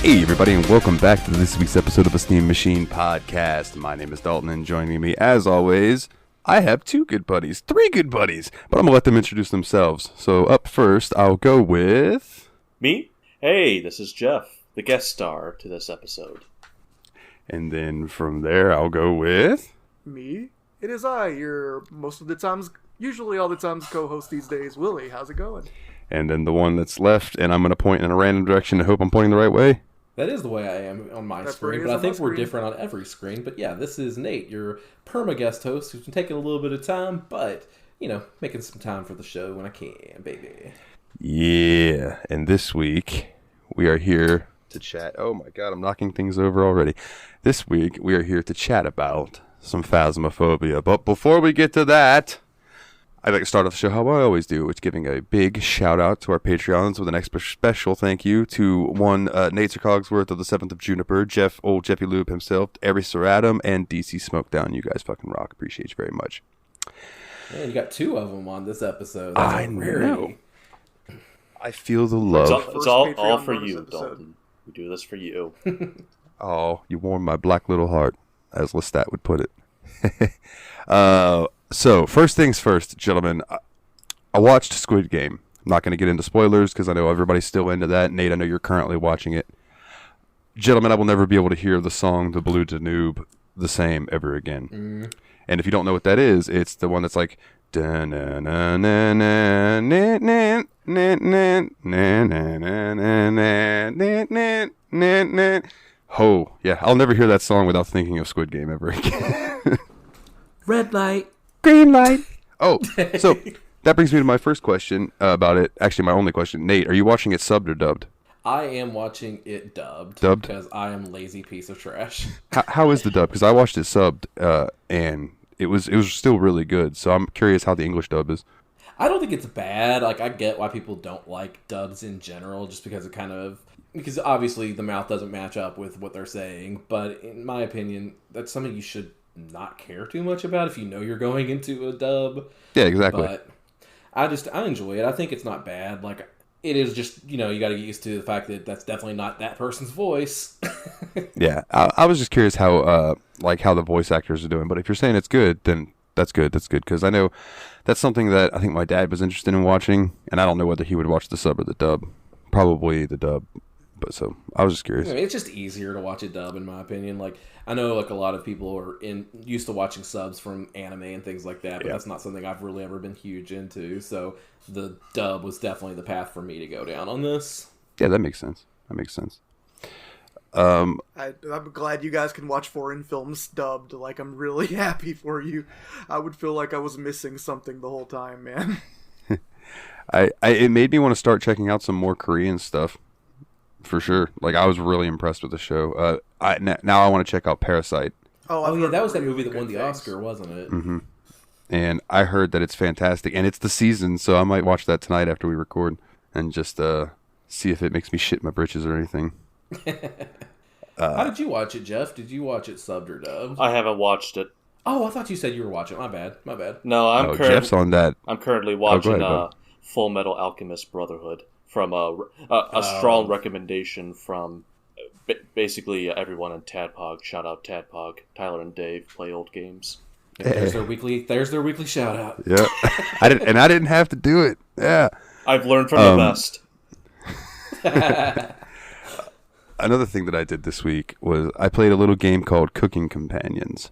Hey everybody, and welcome back to this week's episode of a Steam Machine Podcast. My name is Dalton, and joining me, as always, I have three good buddies, but I'm gonna let them introduce themselves. So up first, I'll go with... Me? Hey, this is Jeff, the guest star to this episode. And then from there, I'll go with... Me? It is I, your usually all the times co-host these days, Willie. How's it going? And then the one that's left, and I'm going to point in a random direction and hope I'm pointing the right way. That is the way I am on my screen, but I think we're different on every screen. But yeah, this is Nate, your perma-guest host, who's been taking a little bit of time, but, you know, making some time for the show when I can, baby. Yeah, and this week, we are here to chat. Oh my god, I'm knocking things over already. This week, we are here to chat about some Phasmophobia. But before we get to that... I'd like to start off the show how I always do, which giving a big shout out to our Patreons with an extra special thank you to one Nate Sir Cogsworth of the 7th of Juniper, Ole Jeffy Lube himself, Every Sir Adam, and DC Smokedown. You guys fucking rock. Appreciate you very much. Man, you got two of them on this episode. I know. I feel the love. It's all for you, Dalton. We do this for you. Oh, you warm my black little heart, as Lestat would put it. So, first things first, gentlemen, I watched Squid Game. I'm not going to get into spoilers because I know everybody's still into that. Nate, I know you're currently watching it. Gentlemen, I will never be able to hear the song The Blue Danube the same ever again. And if you don't know what that is, it's the one that's like... Oh, yeah, I'll never hear that song without thinking of Squid Game ever again. Red light. Green light. Oh, so that brings me to my first question about it. Actually, my only question. Nate, are you watching it subbed or dubbed? I am watching it dubbed. Dubbed? Because I am a lazy piece of trash. How is the dub? Because I watched it subbed, and it was still really good. So I'm curious how the English dub is. I don't think it's bad. Like, I get why people don't like dubs in general, just because because obviously the mouth doesn't match up with what they're saying. But in my opinion, that's something you should not care too much about if you know you're going into a dub. Yeah, exactly. But I enjoy it. I think it's not bad. Like, it is just, you know, you got to get used to the fact that that's definitely not that person's voice. Yeah, I was just curious how the voice actors are doing. But if you're saying it's good, then that's good. That's good, because I know that's something that I think my dad was interested in watching, and I don't know whether he would watch the sub or the dub. Probably the dub. But so I was just curious. I mean, it's just easier to watch a dub, in my opinion. Like, I know like a lot of people are used to watching subs from anime and things like that, but that's not something I've really ever been huge into. So the dub was definitely the path for me to go down on this. Yeah, that makes sense. I'm glad you guys can watch foreign films dubbed. Like, I'm really happy for you. I would feel like I was missing something the whole time, man. It made me want to start checking out some more Korean stuff. For sure. Like, I was really impressed with the show. Now I want to check out Parasite. Oh yeah, that was that movie that won the Oscar, wasn't it? Mm-hmm. And I heard that it's fantastic. And it's the season, so I might watch that tonight after we record and just see if it makes me shit my britches or anything. How did you watch it, Jeff? Did you watch it subbed or dubbed? I haven't watched it. Oh, I thought you said you were watching it. My bad. No, Jeff's on that. I'm currently watching Full Metal Alchemist Brotherhood from a strong recommendation from basically everyone in Tadpog. Shout out Tadpog. Tyler and Dave play old games. There's their weekly shout out. Yeah. I didn't have to do it. Yeah. I've learned from the best. Another thing that I did this week was I played a little game called Cooking Companions.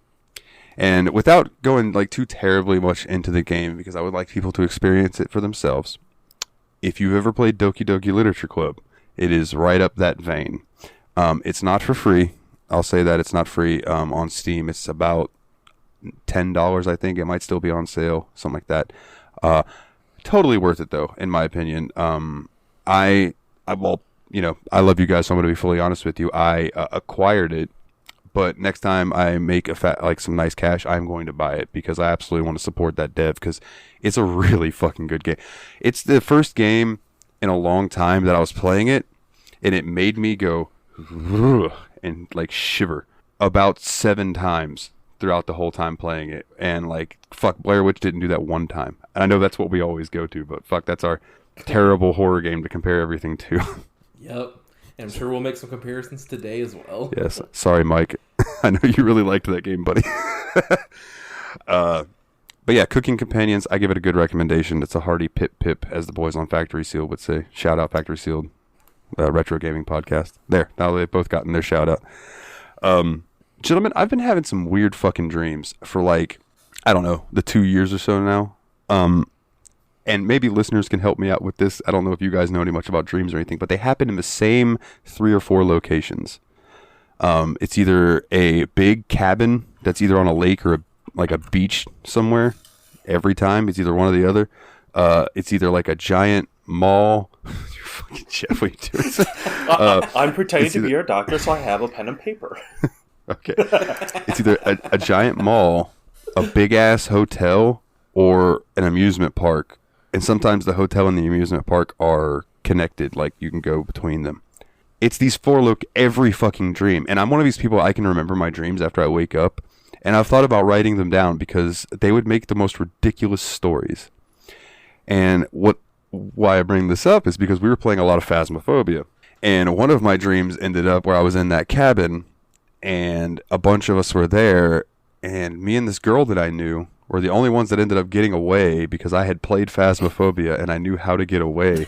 And without going like too terribly much into the game, because I would like people to experience it for themselves, if you've ever played Doki Doki Literature Club, it is right up that vein. It's not for free. I'll say that it's not free on Steam. It's about $10, I think. It might still be on sale, something like that. Totally worth it, though, in my opinion. I love you guys, so I'm going to be fully honest with you. I acquired it, but next time I make some nice cash, I'm going to buy it because I absolutely want to support that dev because it's a really fucking good game. It's the first game in a long time that I was playing it, and it made me go and like shiver about 7 times throughout the whole time playing it. And like, fuck, Blair Witch didn't do that one time. And I know that's what we always go to, but fuck, that's our terrible horror game to compare everything to. Yep. And I'm sure we'll make some comparisons today as well. Yes. Sorry, Mike. I know you really liked that game, buddy. But yeah, Cooking Companions, I give it a good recommendation. It's a hearty pip, as the boys on Factory Sealed would say. Shout out Factory Sealed, retro gaming podcast. There, now they've both gotten their shout out. Gentlemen, I've been having some weird fucking dreams for like, I don't know, the 2 years or so now. And maybe listeners can help me out with this. I don't know if you guys know any much about dreams or anything, but they happen in the same 3 or 4 locations. It's either a big cabin that's either on a lake or like a beach somewhere. Every time it's either one or the other. It's either like a giant mall. You fucking Jeff, what are you doing? I'm pretending to be your doctor, so I have a pen and paper. Okay. It's either a giant mall, a big ass hotel, or an amusement park. And sometimes the hotel and the amusement park are connected, like you can go between them. It's these 4 every fucking dream. And I'm one of these people, I can remember my dreams after I wake up. And I've thought about writing them down because they would make the most ridiculous stories. And why I bring this up is because we were playing a lot of Phasmophobia. And one of my dreams ended up where I was in that cabin and a bunch of us were there. And me and this girl that I knew were the only ones that ended up getting away because I had played Phasmophobia and I knew how to get away.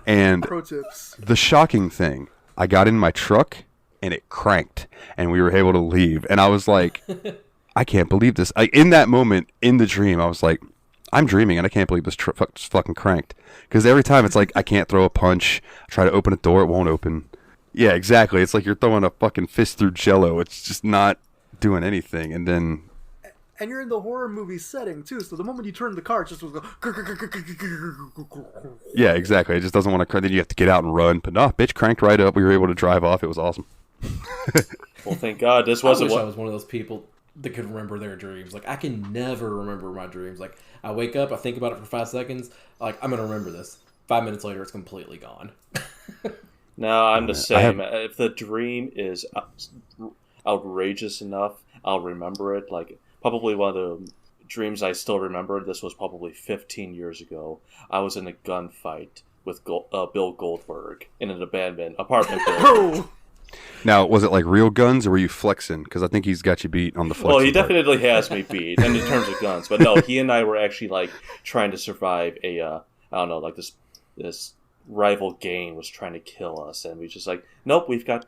And Pro tips. The shocking thing, I got in my truck and it cranked and we were able to leave. And I was like, I can't believe this. In that moment, in the dream, I was like, I'm dreaming and I can't believe this truck fucking cranked. Because every time it's like, I can't throw a punch. I try to open a door, it won't open. Yeah, exactly. It's like you're throwing a fucking fist through Jello. It's just not doing anything. And then... And you're in the horror movie setting, too, so the moment you turn the car, it just will go... Yeah, exactly. It just doesn't want to crank. Then you have to get out and run. But no, bitch cranked right up. We were able to drive off. It was awesome. Well, thank God this I wasn't wish I was one of those people that could remember their dreams. Like, I can never remember my dreams. Like, I wake up, I think about it for 5 seconds, like, I'm going to remember this. 5 minutes later, it's completely gone. No, I'm the same. If the dream is outrageous enough, I'll remember it. Like, probably one of the dreams I still remember, this was probably 15 years ago. I was in a gunfight with Bill Goldberg in an abandoned apartment building. Now, was it like real guns or were you flexing? Because I think he's got you beat on the flexing. Well, he part. definitely has me beat in terms of guns. But no, he and I were actually like trying to survive a, I don't know, like this rival gang was trying to kill us. And we just like, nope, we've got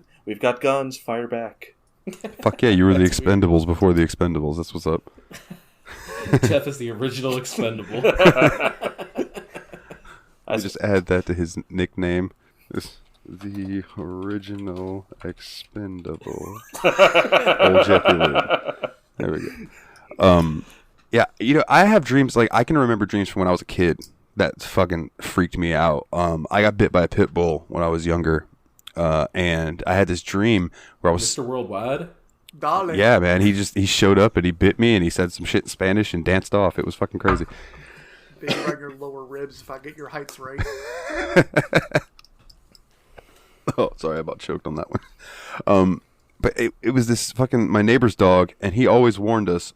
guns, fire back. Fuck yeah, you were the Expendables before the Expendables. That's what's up. Jeff is the original Expendable. I just add that to his nickname. The original Expendable Ole Jeffy Lube. There we go. Yeah, you know, I have dreams, like, I can remember dreams from when I was a kid that fucking freaked me out. I got bit by a pit bull when I was younger, and I had this dream where I was... Mr. Worldwide? Darling. Yeah, man, he showed up and he bit me and he said some shit in Spanish and danced off. It was fucking crazy. Baby, right in your lower ribs if I get your heights right. Oh, sorry, I about choked on that one. But it was this fucking, my neighbor's dog, and he always warned us.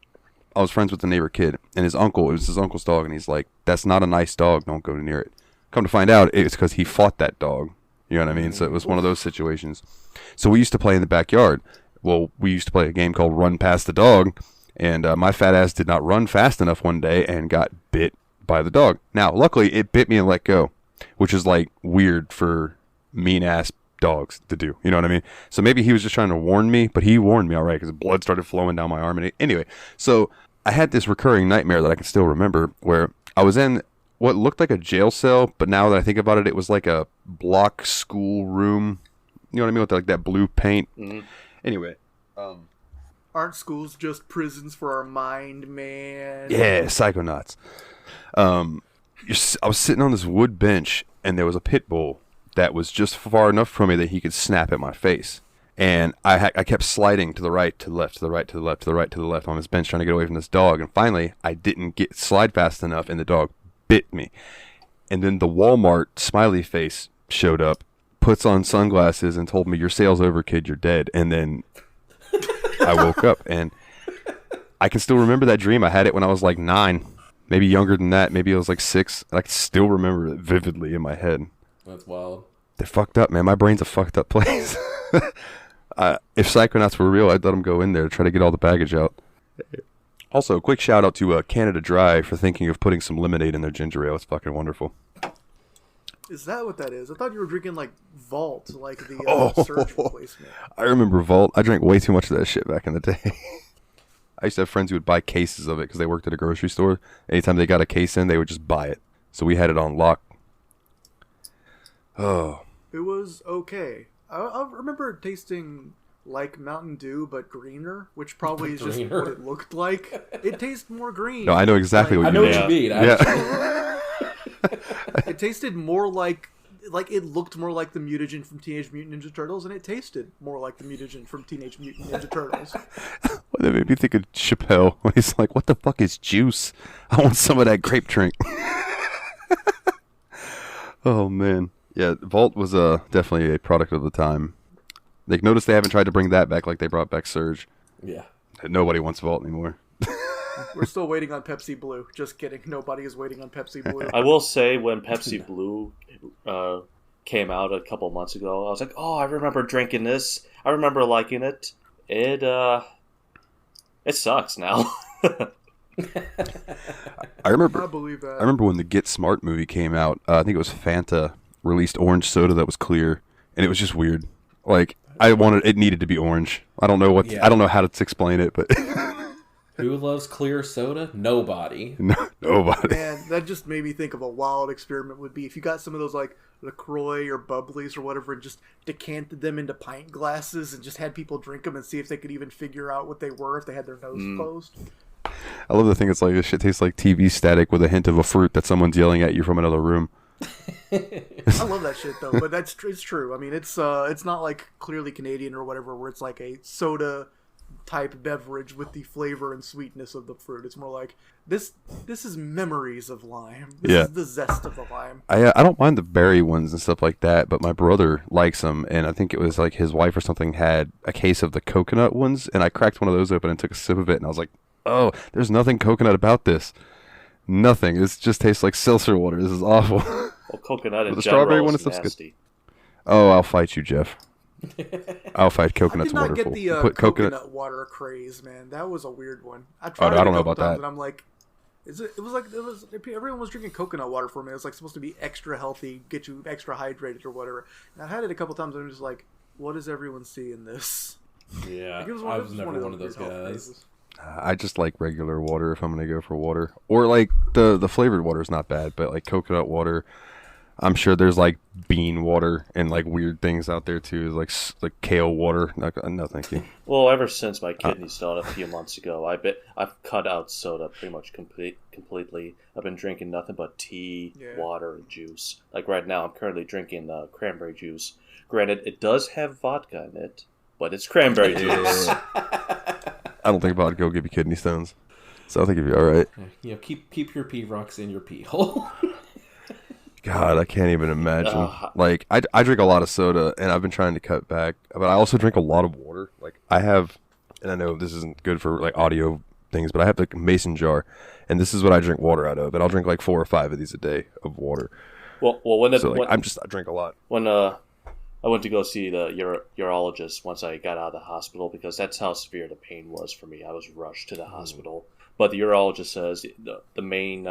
I was friends with the neighbor kid, and it was his uncle's dog, and he's like, that's not a nice dog, don't go near it. Come to find out, it's because he fought that dog. You know what I mean? So it was one of those situations. So we used to play in the backyard. Well, we used to play a game called Run Past the Dog, and my fat ass did not run fast enough one day and got bit by the dog. Now, luckily, it bit me and let go, which is like weird for mean-ass dogs to do. You know what I mean? So maybe he was just trying to warn me, but he warned me all right because blood started flowing down my arm. And anyway, so I had this recurring nightmare that I can still remember where I was in what looked like a jail cell, but now that I think about it, it was like a block school room. You know what I mean? With like that blue paint. Mm-hmm. Anyway. Aren't schools just prisons for our mind, man? Yeah, psychonauts. I was sitting on this wood bench, and there was a pit bull that was just far enough from me that he could snap at my face. And I kept sliding to the right, to the left, to the right, to the left, to the right, to the left on this bench trying to get away from this dog. And finally, I didn't slide fast enough, and the dog bit me. And then the Walmart smiley face showed up, puts on sunglasses, and told me, your sale's over, kid, you're dead. And then I woke up, and I can still remember that dream. I had it when I was like 9, maybe younger than that. Maybe I was like 6. I can still remember it vividly in my head. That's wild. They're fucked up, man. My brain's a fucked up place. If Psychonauts were real, I'd let them go in there to try to get all the baggage out. Also, quick shout out to Canada Dry for thinking of putting some lemonade in their ginger ale. It's fucking wonderful. Is that what that is? I thought you were drinking like Vault, like the surge replacement. I remember Vault. I drank way too much of that shit back in the day. I used to have friends who would buy cases of it because they worked at a grocery store. Anytime they got a case in, they would just buy it. So we had it on lock. Oh. It was okay. I remember it tasting like Mountain Dew, but greener, which probably is just what it looked like. It tastes more green. No, I know exactly what you mean. I know what you mean. Yeah. It tasted more like it looked more like the mutagen from Teenage Mutant Ninja Turtles, and it tasted more like the mutagen from Teenage Mutant Ninja Turtles. Well, that made me think of Chappelle when he's like, "What the fuck is juice? I want some of that grape drink." Oh man, yeah. Vault was definitely a product of the time. Like, notice they haven't tried to bring that back like they brought back Surge. Yeah. Nobody wants Vault anymore. We're still waiting on Pepsi Blue. Just kidding. Nobody is waiting on Pepsi Blue. I will say, when Pepsi Blue came out a couple months ago, I was like, oh, I remember drinking this. I remember liking it. It sucks now. I remember. I believe that. I remember when the Get Smart movie came out. I think it was Fanta released orange soda that was clear, and it was just weird. Like, it needed to be orange. I don't know what. Yeah. I don't know how to explain it, but. Who loves clear soda? Nobody. Nobody. Man, that just made me think of a wild experiment would be if you got some of those like LaCroix or Bubblies or whatever and just decanted them into pint glasses and just had people drink them and see if they could even figure out what they were if they had their nose closed. I love the thing. It's like this shit tastes like TV static with a hint of a fruit that someone's yelling at you from another room. I love that shit though, but it's true. I mean, it's not like Clearly Canadian or whatever where it's like a soda type beverage with the flavor and sweetness of the fruit. It's more like this is memories of lime. This is the zest of the lime. I don't mind the berry ones and stuff like that, but my brother likes them, and I think it was like his wife or something had a case of the coconut ones, and I cracked one of those open and took a sip of it, and I was like, oh, there's nothing coconut about this. Nothing. It just tastes like seltzer water. This is awful. Well, coconut in the general strawberry one is is nasty. good. Oh, I'll fight you, Jeff. I'll fight coconut's I did not wonderful. get the coconut water craze, man. That was a weird one. I tried I don't it know a couple about times that. and I'm like, everyone was drinking coconut water for me. It was like supposed to be extra healthy, get you extra hydrated or whatever. And I had it a couple times and I'm just like, what does everyone see in this? Yeah, Like, I was never one of those weird health guys. crazes. I just like regular water if I'm going to go for water. Or like the flavored water is not bad, but like coconut water, I'm sure there's like bean water and like weird things out there too, like kale water. No, thank you. Well, ever since my kidney stone a few months ago, I've cut out soda pretty much completely. I've been drinking nothing but tea, water, and juice. Like right now, I'm currently drinking cranberry juice. Granted, it does have vodka in it, but it's cranberry juice. I don't think vodka will give you kidney stones, so I think you'll be all right. You know, keep your pee rocks in your pee hole. God, I can't even imagine. Like, I drink a lot of soda, and I've been trying to cut back, but I also drink a lot of water. Like, I have, and I know this isn't good for, like, audio things, but I have, like, a mason jar, and this is what I drink water out of, and I'll drink, like, 4 or 5 of these a day of water. Well, I drink a lot. When I went to go see the urologist once I got out of the hospital, because that's how severe the pain was for me. I was rushed to the hospital. But the urologist says the main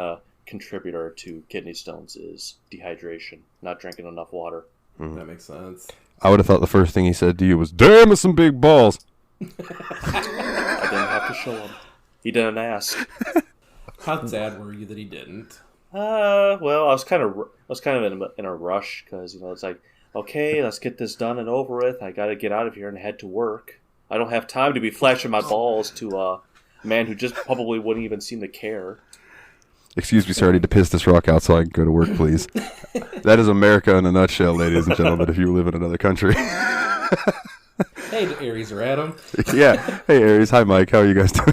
contributor to kidney stones is dehydration, not drinking enough water. Mm-hmm. That makes sense. I would have thought the first thing he said to you was, "Damn, it's some big balls." I didn't have to show him. He didn't ask. How sad were you that he didn't? Well, I was kind of in a rush because it's like, okay, let's get this done and over with. I got to get out of here and head to work. I don't have time to be flashing my balls to a man who just probably wouldn't even seem to care. Excuse me, sir, I need to piss this rock out so I can go to work, please. That is America in a nutshell, ladies and gentlemen, if you live in another country. Hey, Aries or Adam. Yeah. Hey, Aries. Hi, Mike. How are you guys doing?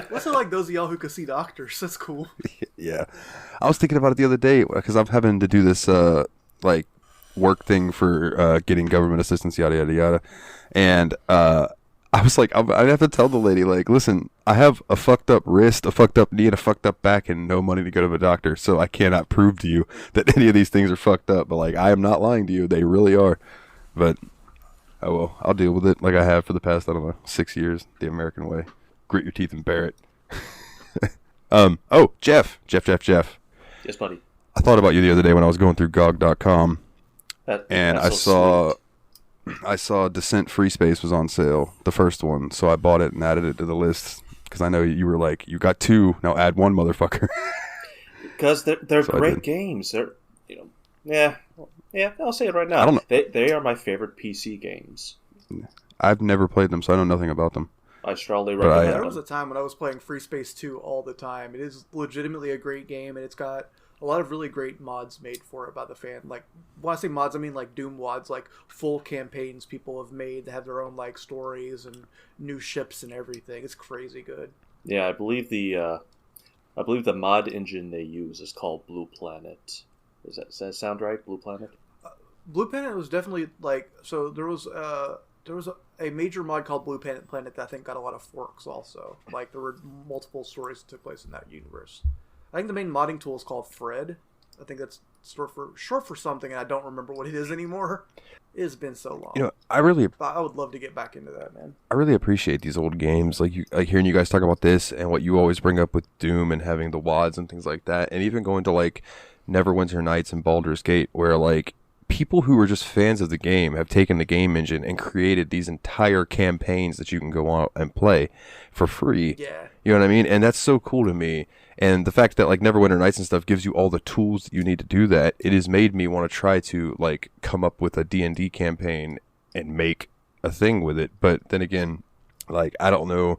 What's it like those of y'all who can see doctors? That's cool. Yeah. I was thinking about it the other day because I'm having to do this, like, work thing for getting government assistance, yada, yada, yada. And I was like, I'd have to tell the lady, like, listen, I have a fucked up wrist, a fucked up knee, and a fucked up back, and no money to go to the doctor, so I cannot prove to you that any of these things are fucked up. But, like, I am not lying to you. They really are. But, oh well, I'll deal with it like I have for the past, I don't know, 6 years, the American way. Grit your teeth and bear it. Oh, Jeff. Yes, buddy. I thought about you the other day when I was going through GOG.com, and I saw... Sweet. I saw Descent Free Space was on sale, the first one, so I bought it and added it to the list because I know you were like, you got 2, now add 1, motherfucker. Because they're so great games. They're, yeah, I'll say it right now. I don't know. They are my favorite PC games. I've never played them, so I know nothing about them. I strongly recommend them. There was a time when I was playing Free Space 2 all the time. It is legitimately a great game, and it's got a lot of really great mods made for it by the fan. Like, when I say mods, I mean like Doom mods, like full campaigns people have made that have their own like stories and new ships and everything. It's crazy good. Yeah, I believe the mod engine they use is called Blue Planet. Does that sound right? Blue Planet? Blue Planet was definitely like, so there was a major mod called Blue Planet that I think got a lot of forks also. Like, there were multiple stories that took place in that universe. I think the main modding tool is called Fred. I think that's short for something, and I don't remember what it is anymore. It has been so long. I would love to get back into that, man. I really appreciate these old games, like hearing you guys talk about this and what you always bring up with Doom and having the WADs and things like that, and even going to like Neverwinter Nights and Baldur's Gate, where like people who are just fans of the game have taken the game engine and created these entire campaigns that you can go on and play for free. Yeah. You know what I mean? And that's so cool to me. And the fact that like Neverwinter Nights and stuff gives you all the tools that you need to do that, it has made me want to try to like come up with a D&D campaign and make a thing with it. But then again, like I don't know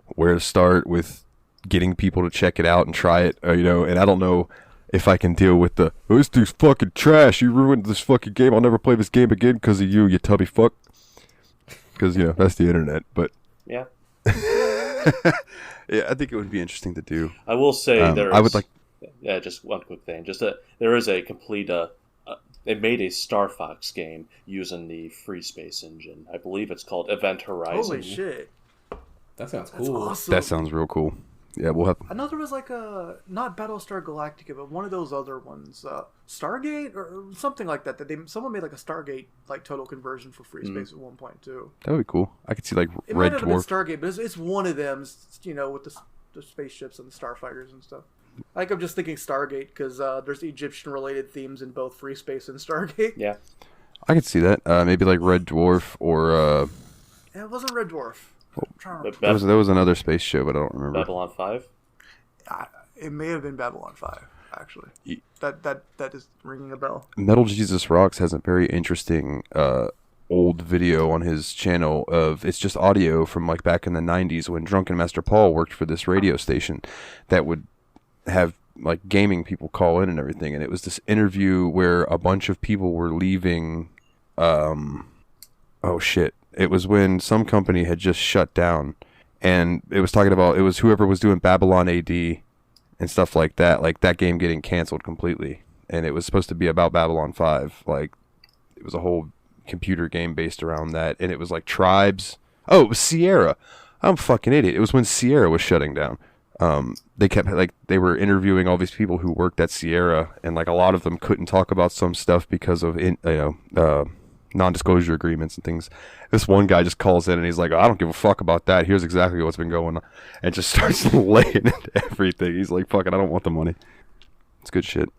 where to start with getting people to check it out and try it, and I don't know if I can deal with this dude's fucking trash. You ruined this fucking game. I'll never play this game again because of you tubby fuck. Because, that's the internet. But yeah. Yeah, I think it would be interesting to do. I will say I would like... Yeah, just one quick thing. There is a complete... they made a Star Fox game using the Free Space engine. I believe it's called Event Horizon. Holy shit. That sounds That's cool. awesome. That sounds real cool. Yeah, we'll have... I know there was like not Battlestar Galactica, but one of those other ones, Stargate or something like that. Someone made like a Stargate like total conversion for Free Space at one point too. That would be cool. I could see like It Red might have been Dwarf. Stargate, but it's one of them. With the spaceships and the starfighters and stuff. Like, I'm just thinking Stargate because there's Egyptian related themes in both Free Space and Stargate. Yeah, I could see that. Maybe like Red Dwarf or... Yeah, it wasn't Red Dwarf. There was another space show, but I don't remember. Babylon 5? It may have been Babylon 5, actually. That is ringing a bell. Metal Jesus Rocks has a very interesting old video on his channel of it's just audio from like back in the 90s when Drunken Master Paul worked for this radio station that would have like gaming people call in and everything, and it was this interview where a bunch of people were leaving. Oh shit. It was when some company had just shut down, and it was talking about, it was whoever was doing Babylon AD and stuff like that game getting canceled completely. And it was supposed to be about Babylon 5. Like, it was a whole computer game based around that. And it was like tribes. Oh, it was Sierra. I'm a fucking idiot. It was when Sierra was shutting down. They were interviewing all these people who worked at Sierra, and like a lot of them couldn't talk about some stuff because of, non-disclosure agreements and things. This one guy just calls in and he's like, I don't give a fuck about that. Here's exactly what's been going on. And just starts laying into everything. He's like, fuck it, I don't want the money. It's good shit.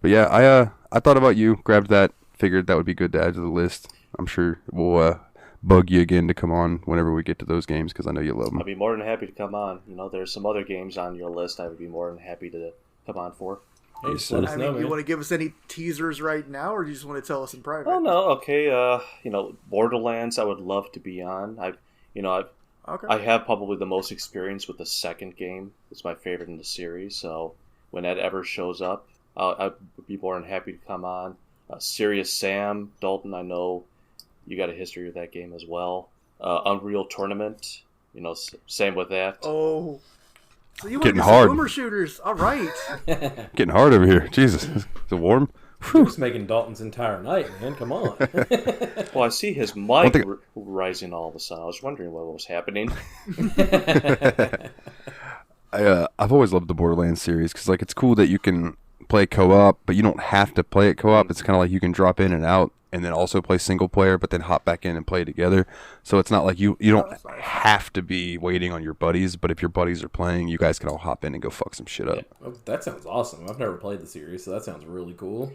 But yeah, I thought about you, grabbed that, figured that would be good to add to the list. I'm sure we'll bug you again to come on whenever we get to those games because I know you love them. I'd be more than happy to come on. There's some other games on your list I would be more than happy to come on for. Hey, just let us know, man. You want to give us any teasers right now, or do you just want to tell us in private? Oh no, okay. Borderlands, I would love to be on. I have probably the most experience with the second game. It's my favorite in the series. So when that ever shows up, I would be more than happy to come on. Serious Sam, Dalton, I know you got a history with that game as well. Unreal Tournament, same with that. Oh. So you Getting want to hard. Boomer shooters. All right. Getting hard over here. Jesus. Is it warm? You're just making Dalton's entire night, man. Come on. Well, I see his mic rising all of a sudden. I was wondering what was happening. I've always loved the Borderlands series because like it's cool that you can play co-op, but you don't have to play it co-op. It's kind of like you can drop in and out and then also play single player, but then hop back in and play together. So it's not like you don't have to be waiting on your buddies, but if your buddies are playing, you guys can all hop in and go fuck some shit up. Yeah. Oh, that sounds awesome. I've never played the series, so that sounds really cool.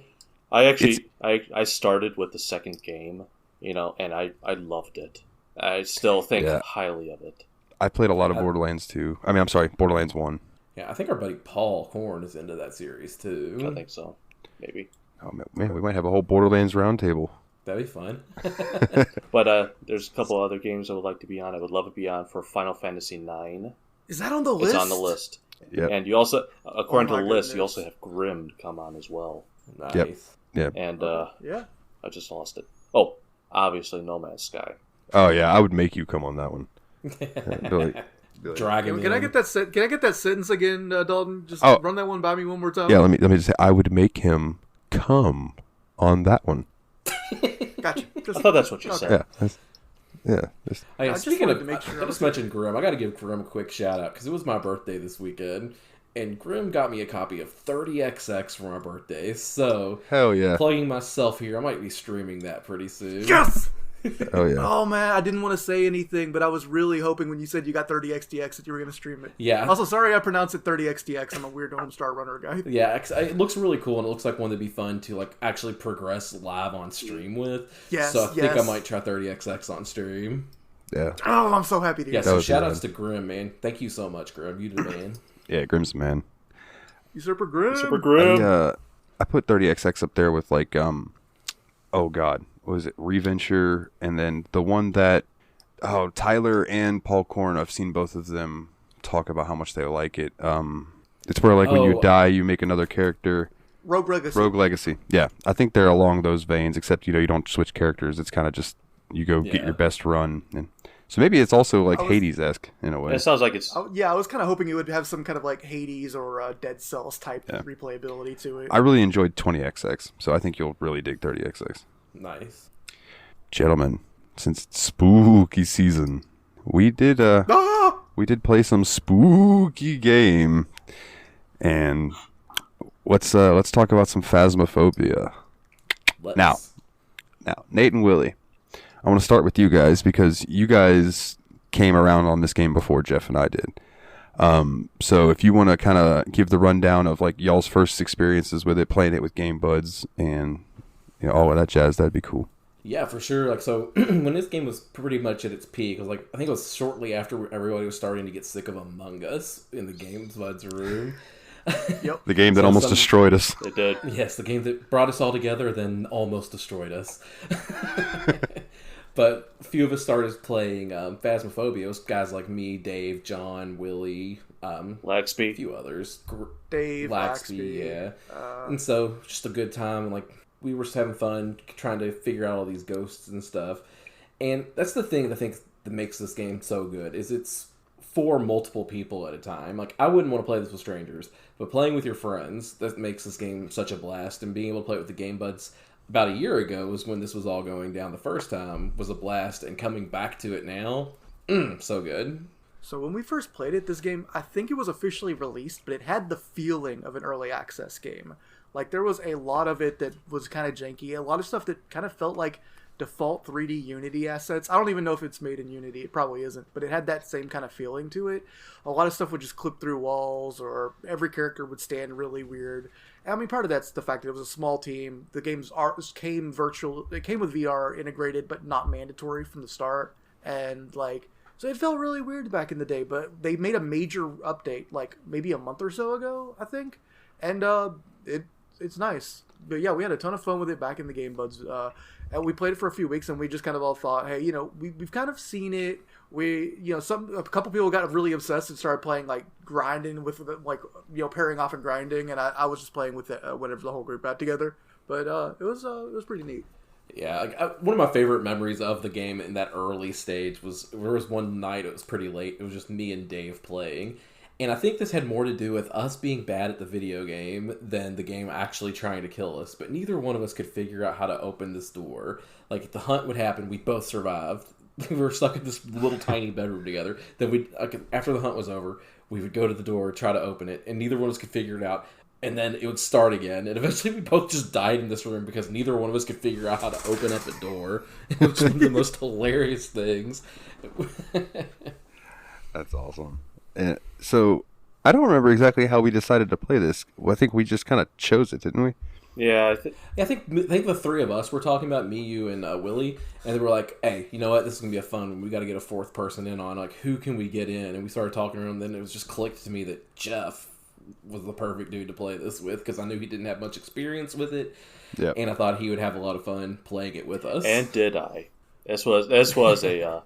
I started with the second game, and I loved it. I still think highly of it. I played a lot of Borderlands 2. I'm sorry, Borderlands 1. Yeah, I think our buddy Paul Horn is into that series, too. I think so. Maybe. Oh, man, we might have a whole Borderlands roundtable. That'd be fun. But there's a couple other games I would like to be on. I would love to be on for Final Fantasy IX. Is that on the list? It's on the list. Yeah. And you also, according to the list, you also have Grimm to come on as well. Nice. Yep. And I just lost it. Oh, obviously No Man's Sky. Oh yeah, I would make you come on that one. Dragon. Can I get that? Can I get that sentence again, Dalton? Just run that one by me one more time. Yeah, let me just say I would make him come on that one. Gotcha. I thought that's what you said. Yeah. Speaking of, I just mentioned Grimm. I got to give Grimm a quick shout out because it was my birthday this weekend, and Grimm got me a copy of 30XX for my birthday. So hell yeah, plugging myself here, I might be streaming that pretty soon. Yes. Oh yeah. Oh man, I didn't want to say anything, but I was really hoping when you said you got 30XDX that you were going to stream it. Yeah. Also, sorry I pronounced it 30XDX. I'm a weird Homestar Runner guy. Yeah, it looks really cool, and it looks like one that'd be fun to like actually progress live on stream with. Yes. So I think I might try 30XX on stream. Yeah. Oh, I'm so happy to hear that. So shout outs to Grimm, man. Thank you so much, Grimm. You the man. Yeah, Grimm's the man. Usurper Grimm. Super Grimm. I put 30XX up there with like oh god. Was it Reventure, and then the one that Tyler and Paul Korn, I've seen both of them talk about how much they like it. It's where like when you die you make another character. Rogue Legacy. Yeah, I think they're along those veins, except you don't switch characters. It's kind of just you go get your best run, and so maybe it's also like Hades-esque in a way. It sounds like it's. I was kind of hoping it would have some kind of like Hades or Dead Cells type replayability to it. I really enjoyed 20XX, so I think you'll really dig 30XX. Nice. Gentlemen, since it's spooky season, we did play some spooky game, and let's talk about some Phasmophobia. Now, Nate and Willie, I want to start with you guys because you guys came around on this game before Jeff and I did. So if you want to kind of give the rundown of like y'all's first experiences with it, playing it with Game Buds and all of that jazz, that'd be cool. Yeah, for sure. Like, so when this game was pretty much at its peak, it was like I think it was shortly after everybody was starting to get sick of Among Us in the Game Buds room. Yep. The game that almost destroyed us. It did. Yes, the game that brought us all together, then almost destroyed us. But a few of us started playing Phasmophobia. It was guys like me, Dave, John, Willie, Laxby, a few others. Dave, Laxby, yeah. And so, just a good time, and like we were just having fun trying to figure out all these ghosts and stuff. And that's the thing that I think that makes this game so good, is it's for multiple people at a time. Like, I wouldn't want to play this with strangers, but playing with your friends, that makes this game such a blast. And being able to play it with the Game Buds about a year ago was when this was all going down the first time, was a blast. And coming back to it now, so good. So when we first played it, this game, I think it was officially released, but it had the feeling of an early access game. Like, there was a lot of it that was kind of janky, a lot of stuff that kind of felt like default 3D Unity assets. I don't even know if it's made in Unity. It probably isn't, but it had that same kind of feeling to it. A lot of stuff would just clip through walls, or every character would stand really weird. I mean, part of that's the fact that it was a small team. The game's art came virtual. It came with VR integrated, but not mandatory from the start. And like, so it felt really weird back in the day. But they made a major update, like maybe a month or so ago, I think. And it's nice. But yeah, we had a ton of fun with it back in the Game Buds. And we played it for a few weeks, and we just kind of all thought, hey, we've kind of seen it. A couple people got really obsessed and started playing like grinding with like pairing off and grinding, and I was just playing with it whenever the whole group got together. But it was pretty neat. Yeah, one of my favorite memories of the game in that early stage was there was one night, it was pretty late, it was just me and Dave playing, And I think this had more to do with us being bad at the video game than the game actually trying to kill us. But neither one of us could figure out how to open this door. Like, if the hunt would happen, we both survived. We were stuck in this little tiny bedroom together. Then after the hunt was over, we would go to the door, try to open it, and neither one of us could figure it out. And then it would start again. And eventually we both just died in this room because neither one of us could figure out how to open up a door. It was one of the most hilarious things. That's awesome. And so I don't remember exactly how we decided to play this. I think we just kind of chose it, didn't we? Yeah, I think the three of us were talking about, me, you, and Willie, and they were like, "Hey, you know what? This is gonna be a fun one. We got to get a fourth person in on. Like, who can we get in?" And we started talking to him. Then it was just clicked to me that Jeff was the perfect dude to play this with because I knew he didn't have much experience with it, and I thought he would have a lot of fun playing it with us. And did I? This was a.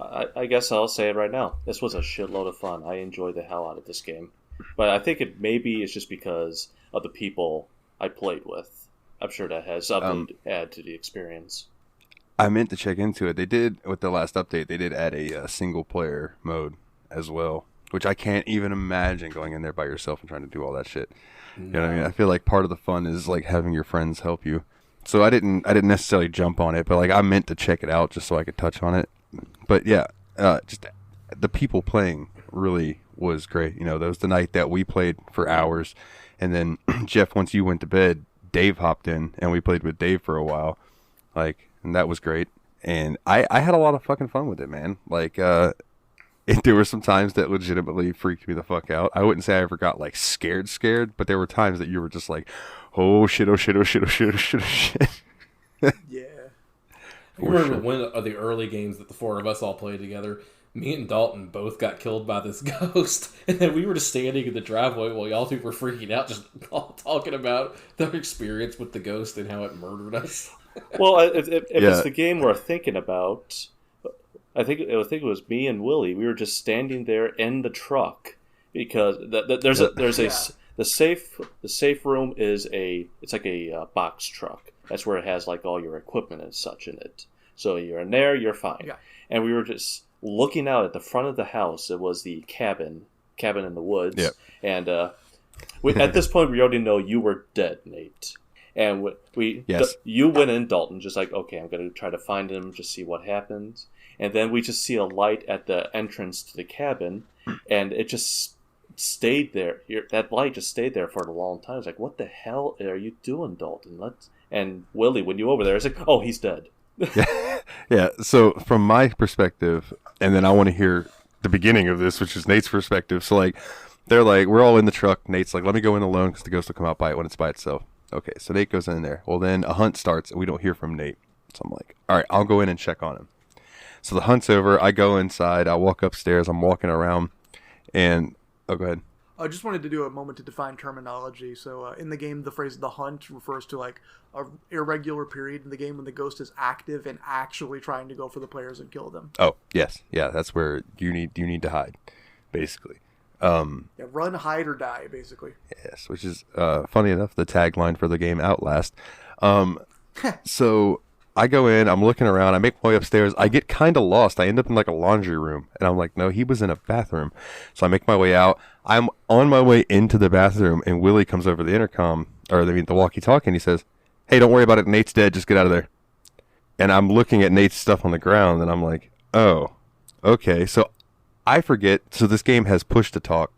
I guess I'll say it right now. This was a shitload of fun. I enjoyed the hell out of this game, but I think it maybe is just because of the people I played with. I'm sure that has something to add to the experience. I meant to check into it. They did, with the last update, they did add a single player mode as well, which I can't even imagine going in there by yourself and trying to do all that shit. No. You know what I mean? I feel like part of the fun is like having your friends help you. So I didn't necessarily jump on it, but like I meant to check it out just so I could touch on it. But yeah, just the people playing really was great. You know, that was the night that we played for hours. And then, Jeff, once you went to bed, Dave hopped in, and we played with Dave for a while. Like, and that was great. And I had a lot of fucking fun with it, man. Like, there were some times that legitimately freaked me the fuck out. I wouldn't say I ever got, like, scared, but there were times that you were just like, oh shit, oh shit, oh shit, oh shit, oh shit, oh shit. Yeah. I remember one of the early games that the four of us all played together. Me and Dalton both got killed by this ghost, and then we were just standing in the driveway while y'all two were freaking out, just all talking about their experience with the ghost and how it murdered us. Well, if it's the game we're thinking about, I think it was me and Willie. We were just standing there in the truck because the safe room is it's like a box truck. That's where it has like all your equipment and such in it. So you're in there, you're fine. Yeah. And we were just looking out at the front of the house. It was the cabin in the woods. Yep. And at this point, we already know you were dead, Nate. And you went in, Dalton, just like, okay, I'm going to try to find him, just see what happens. And then we just see a light at the entrance to the cabin, and it just stayed there. That light just stayed there for a long time. It's like, what the hell are you doing, Dalton? And Willie, when you were over there, it's like, oh, he's dead. Yeah. So from my perspective, and then I want to hear the beginning of this, which is Nate's perspective. So like, they're like, we're all in the truck. Nate's like, let me go in alone because the ghost will come out by it when it's by itself. Okay, so Nate goes in there. Well, then a hunt starts and we don't hear from Nate. So I'm like, all right, I'll go in and check on him. So the hunt's over. I go inside. I walk upstairs. I'm walking around, and go ahead. I just wanted to do a moment to define terminology. So in the game, the phrase "the hunt" refers to like a irregular period in the game when the ghost is active and actually trying to go for the players and kill them. Oh yes, yeah, that's where you need to hide, basically. Run, hide, or die, basically. Yes, which is funny enough the tagline for the game Outlast. So I go in, I'm looking around, I make my way upstairs, I get kind of lost. I end up in like a laundry room, and I'm like, no, he was in a bathroom. So I make my way out. I'm on my way into the bathroom, and Willie comes over the intercom, the walkie-talkie, and he says, hey, don't worry about it, Nate's dead, just get out of there. And I'm looking at Nate's stuff on the ground, and I'm like, oh, okay. So I forget, so this game has push-to-talk.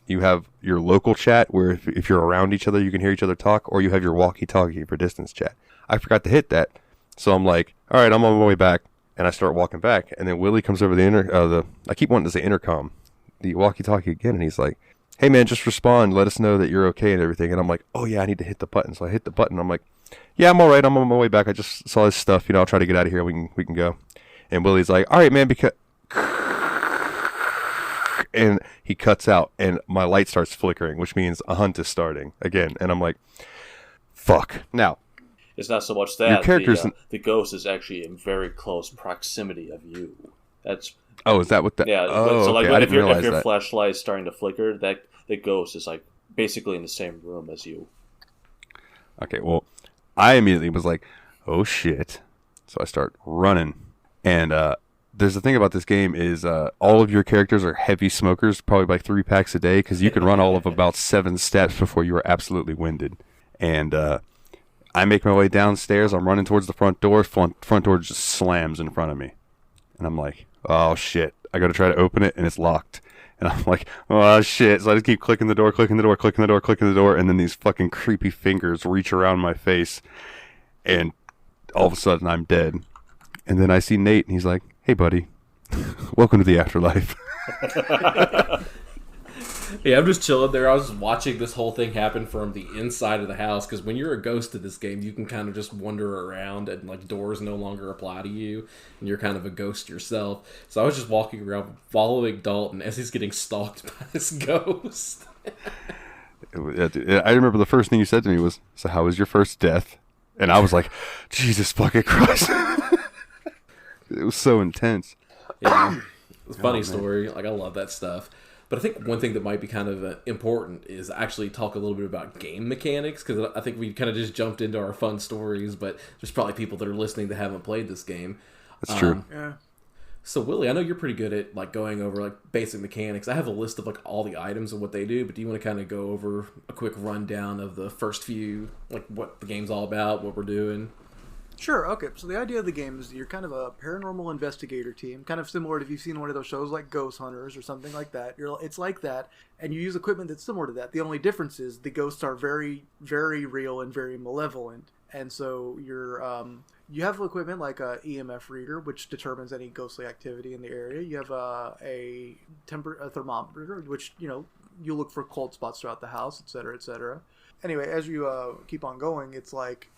You have your local chat, where if you're around each other, you can hear each other talk, or you have your walkie-talkie for distance chat. I forgot to hit that. So I'm like, all right, I'm on my way back, and I start walking back, and then Willie comes over I keep wanting to say intercom, the walkie-talkie again, and he's like, hey man, just respond, let us know that you're okay and everything. And I'm like, oh yeah, I need to hit the button. So I hit the button. I'm like, yeah, I'm all right. I'm on my way back. I just saw his stuff. I'll try to get out of here. We can go. And Willie's like, all right, man, because, and he cuts out, and my light starts flickering, which means a hunt is starting again. And I'm like, fuck. Now, it's not so much that the ghost is actually in very close proximity of you. That's is that what that? Yeah. Oh, so like okay. if your flashlight is starting to flicker, that the ghost is like basically in the same room as you. Okay. Well, I immediately was like, oh shit. So I start running, and there's the thing about this game is all of your characters are heavy smokers, probably like 3 packs a day, because you can run all of about 7 steps before you are absolutely winded. And I make my way downstairs. I'm running towards the front door. Front door just slams in front of me. And I'm like, oh, shit. I got to try to open it, and it's locked. And I'm like, oh, shit. So I just keep clicking the door. And then these fucking creepy fingers reach around my face. And all of a sudden, I'm dead. And then I see Nate, and he's like, hey, buddy. Welcome to the afterlife. Yeah, I'm just chilling there. I was just watching this whole thing happen from the inside of the house, because when you're a ghost in this game, you can kind of just wander around, and like doors no longer apply to you, and you're kind of a ghost yourself. So I was just walking around following Dalton as he's getting stalked by this ghost. I remember the first thing you said to me was, so how was your first death? And I was like, Jesus fucking Christ. It was so intense. Yeah, it's a funny story. Like, I love that stuff. But I think one thing that might be kind of important is actually talk a little bit about game mechanics, because I think we kind of just jumped into our fun stories, but there's probably people that are listening that haven't played this game. That's true. Yeah. So, Willie, I know you're pretty good at like going over like basic mechanics. I have a list of like all the items and what they do, but do you want to kind of go over a quick rundown of the first few, like what the game's all about, what we're doing? Sure, okay. So the idea of the game is you're kind of a paranormal investigator team, kind of similar to if you've seen one of those shows like Ghost Hunters or something like that. It's like that, and you use equipment that's similar to that. The only difference is the ghosts are very, very real and very malevolent. And so you have equipment like a EMF reader, which determines any ghostly activity in the area. You have a thermometer, which, you look for cold spots throughout the house, etc., etc. Anyway, as you keep on going, it's like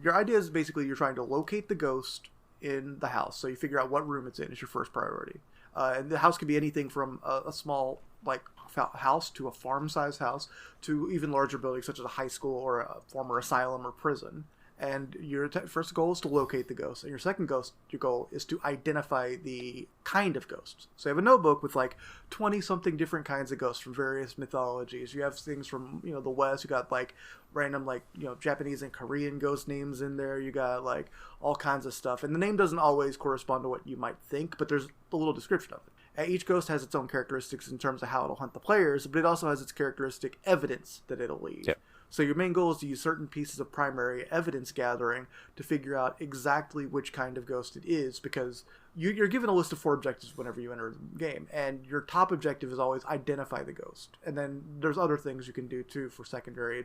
your idea is basically you're trying to locate the ghost in the house. So you figure out what room it's in is your first priority. And the house could be anything from a small like house to a farm-sized house to even larger buildings such as a high school or a former asylum or prison. And your first goal is to locate the ghost. And your second your goal is to identify the kind of ghosts. So you have a notebook with like 20-something different kinds of ghosts from various mythologies. You have things from, the West. You got like random like, Japanese and Korean ghost names in there. You got like all kinds of stuff. And the name doesn't always correspond to what you might think, but there's a little description of it. Each ghost has its own characteristics in terms of how it'll hunt the players, but it also has its characteristic evidence that it'll leave. Yep. So your main goal is to use certain pieces of primary evidence gathering to figure out exactly which kind of ghost it is, because you're given a list of 4 objectives whenever you enter the game, and your top objective is always identify the ghost. And then there's other things you can do too for secondary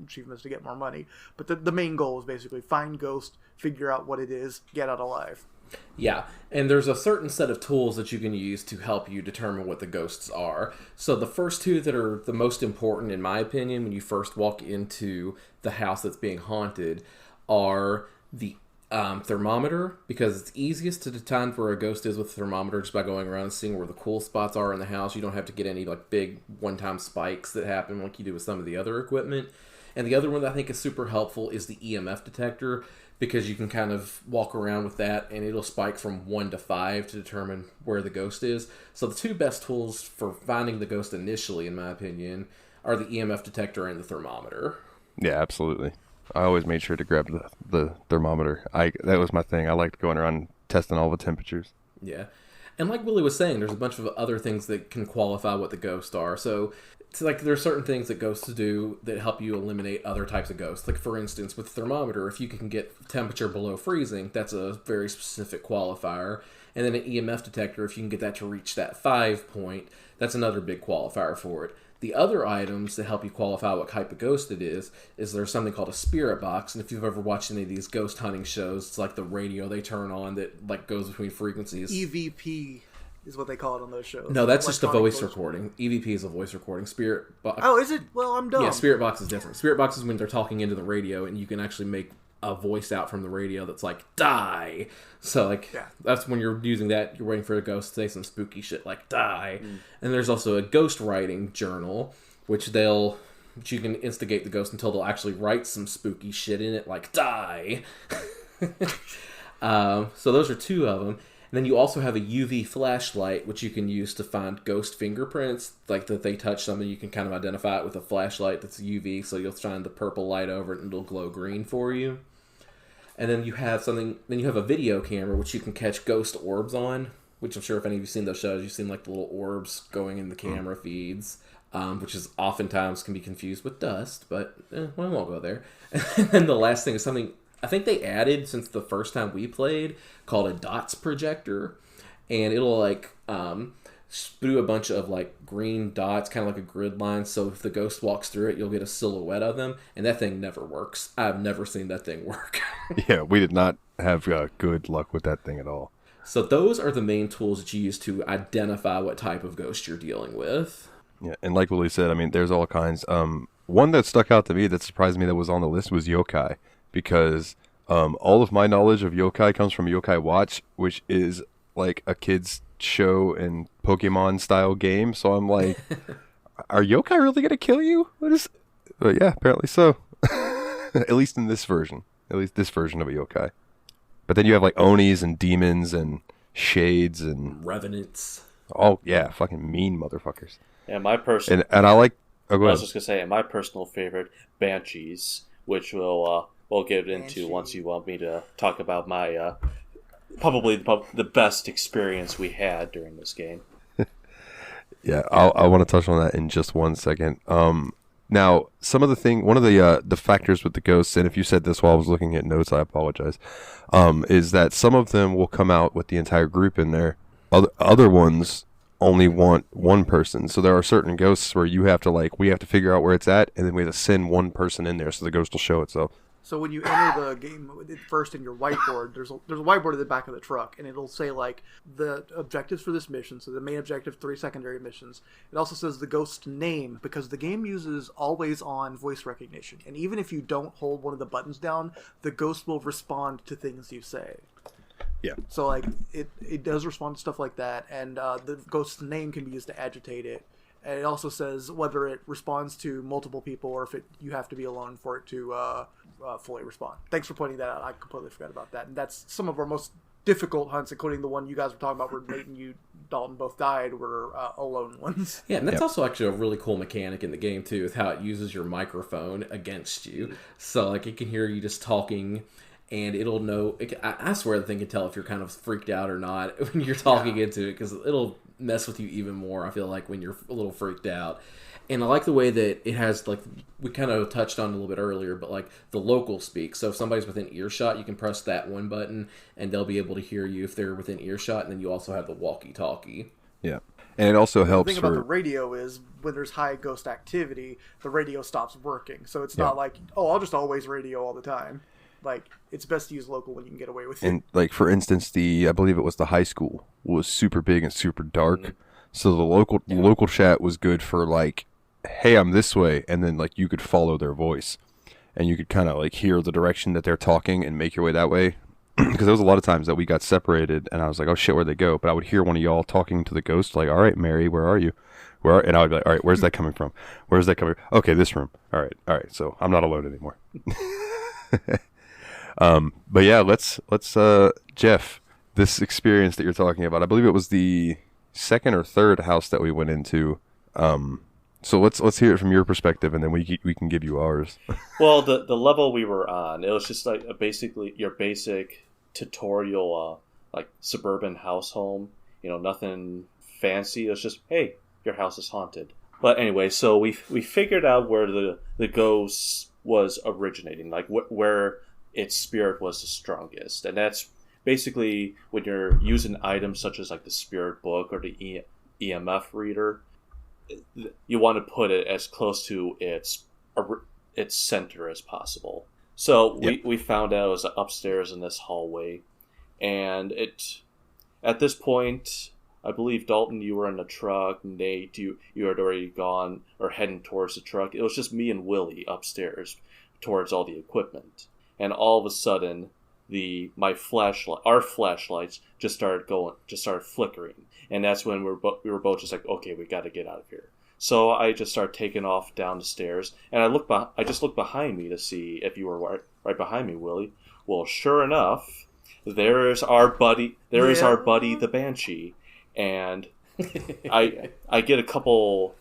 achievements to get more money. But the main goal is basically find ghost, figure out what it is, get out alive. Yeah, and there's a certain set of tools that you can use to help you determine what the ghosts are. So the first 2 that are the most important, in my opinion, when you first walk into the house that's being haunted, are the thermometer, because it's easiest to determine where a ghost is with a thermometer just by going around and seeing where the cool spots are in the house. You don't have to get any like big one-time spikes that happen like you do with some of the other equipment. And the other one that I think is super helpful is the EMF detector, because you can kind of walk around with that and it'll spike from 1 to 5 to determine where the ghost is. So the 2 best tools for finding the ghost initially, in my opinion, are the EMF detector and the thermometer. Yeah, absolutely. I always made sure to grab the thermometer. That was my thing. I liked going around testing all the temperatures. Yeah. And like Willie was saying, there's a bunch of other things that can qualify what the ghosts are. So it's like there are certain things that ghosts do that help you eliminate other types of ghosts. Like, for instance, with the thermometer, if you can get temperature below freezing, that's a very specific qualifier. And then an EMF detector, if you can get that to reach that 5 point, that's another big qualifier for it. The other items that help you qualify what type of ghost it is there's something called a spirit box. And if you've ever watched any of these ghost hunting shows, it's like the radio they turn on that like goes between frequencies. EVP is what they call it on those shows. No, that's just a voice recording. EVP is a voice recording. Spirit box. Oh, is it? Well, I'm dumb. Yeah, spirit box is different. Spirit box is when they're talking into the radio and you can actually make a voice out from the radio that's like, die. So, like, that's when you're using that, you're waiting for a ghost to say some spooky shit like, die. And there's also a ghost writing journal, which you can instigate the ghost until they'll actually write some spooky shit in it, like, die. So those are 2 of them. And then you also have a UV flashlight, which you can use to find ghost fingerprints, like that they touch something, you can kind of identify it with a flashlight that's UV, so you'll shine the purple light over it and it'll glow green for you. And then you have something. Then you have a video camera which you can catch ghost orbs on. Which I'm sure if any of you've seen those shows, you've seen like the little orbs going in the camera feeds, which is oftentimes can be confused with dust. But we won't go there. And then the last thing is something I think they added since the first time we played called a dots projector, and it'll like spew a bunch of like green dots, kind of like a grid line. So if the ghost walks through it, you'll get a silhouette of them, and that thing never works. I've never seen that thing work. Yeah, we did not have good luck with that thing at all. So those are the main tools that you use to identify what type of ghost you're dealing with. Yeah, and like Willie said, I mean, there's all kinds. One that stuck out to me that surprised me that was on the list was yokai, because all of my knowledge of yokai comes from Yokai Watch, which is like a kid's show and Pokemon style game. So I'm like, are yokai really gonna kill you? What is? But yeah, apparently so. At least in this version. At least this version of a yokai. But then you have like Onis and demons and shades and revenants. Oh yeah, fucking mean motherfuckers. And my personal and I like. Oh, go I ahead. was just gonna say, and my personal favorite, banshees, which we'll get into once you want me to talk about my probably the best experience we had during this game. Yeah, I want to touch on that in just 1 second. Now, one of the factors with the ghosts, and if you said this while I was looking at notes, I apologize, is that some of them will come out with the entire group in there. Other ones only want one person. So there are certain ghosts where we have to figure out where it's at, and then we have to send one person in there so the ghost will show itself. So when you enter the game first in your whiteboard, there's a whiteboard at the back of the truck, and it'll say like the objectives for this mission. So the main objective, 3 secondary missions. It also says the ghost's name, because the game uses always-on voice recognition, and even if you don't hold one of the buttons down, the ghost will respond to things you say. Yeah. So like it does respond to stuff like that, and the ghost's name can be used to agitate it. And it also says whether it responds to multiple people or if you have to be alone for it to fully respond. Thanks for pointing that out. I completely forgot about that. And that's some of our most difficult hunts, including the one you guys were talking about where Nate and you, Dalton, both died, were alone ones. Yeah, and that's also actually a really cool mechanic in the game, too, with how it uses your microphone against you. So, like, it can hear you just talking, and it'll know... I swear the thing can tell if you're kind of freaked out or not when you're talking into it, because it'll mess with you even more, I feel like, when you're a little freaked out. And I like the way that it has, like, we kind of touched on it a little bit earlier, but, like, the local speak. So if somebody's within earshot, you can press that one button, and they'll be able to hear you if they're within earshot, and then you also have the walkie-talkie. Yeah. And it also helps The thing about the radio is when there's high ghost activity, the radio stops working. So it's not like, I'll just always radio all the time. Like, it's best to use local when you can get away with it. And, like, for instance, I believe it was the high school was super big and super dark. Mm-hmm. So the local chat was good for, like, hey, I'm this way. And then, like, you could follow their voice. And you could kind of, like, hear the direction that they're talking and make your way that way. Because there was a lot of times that we got separated, and I was like, oh, shit, where'd they go? But I would hear one of y'all talking to the ghost, like, all right, Mary, where are you? And I would be like, all right, where's that coming from? Where's that coming from? Okay, this room. All right. So I'm not alone anymore. But yeah, let's Jeff, this experience that you're talking about, I believe it was the second or third house that we went into. So let's hear it from your perspective, and then we can give you ours. Well, the level we were on, it was just like basically your basic tutorial, like suburban house home. Nothing fancy. It was just, hey, your house is haunted. But anyway, so we figured out where the ghost was originating, like where its spirit was the strongest, and that's basically when you're using items such as like the spirit book or the EMF reader. You want to put it as close to its center as possible. So we found out it was upstairs in this hallway, and at this point, I believe Dalton, you were in the truck. Nate, you had already gone or heading towards the truck. It was just me and Willie upstairs towards all the equipment, and all of a sudden, our flashlights just started flickering. And that's when we were both just like, okay, we got to get out of here. So I just started taking off down the stairs, and I just looked behind me to see if you were right behind me, Willie. Well, sure enough, there is our buddy the Banshee, and I get a couple.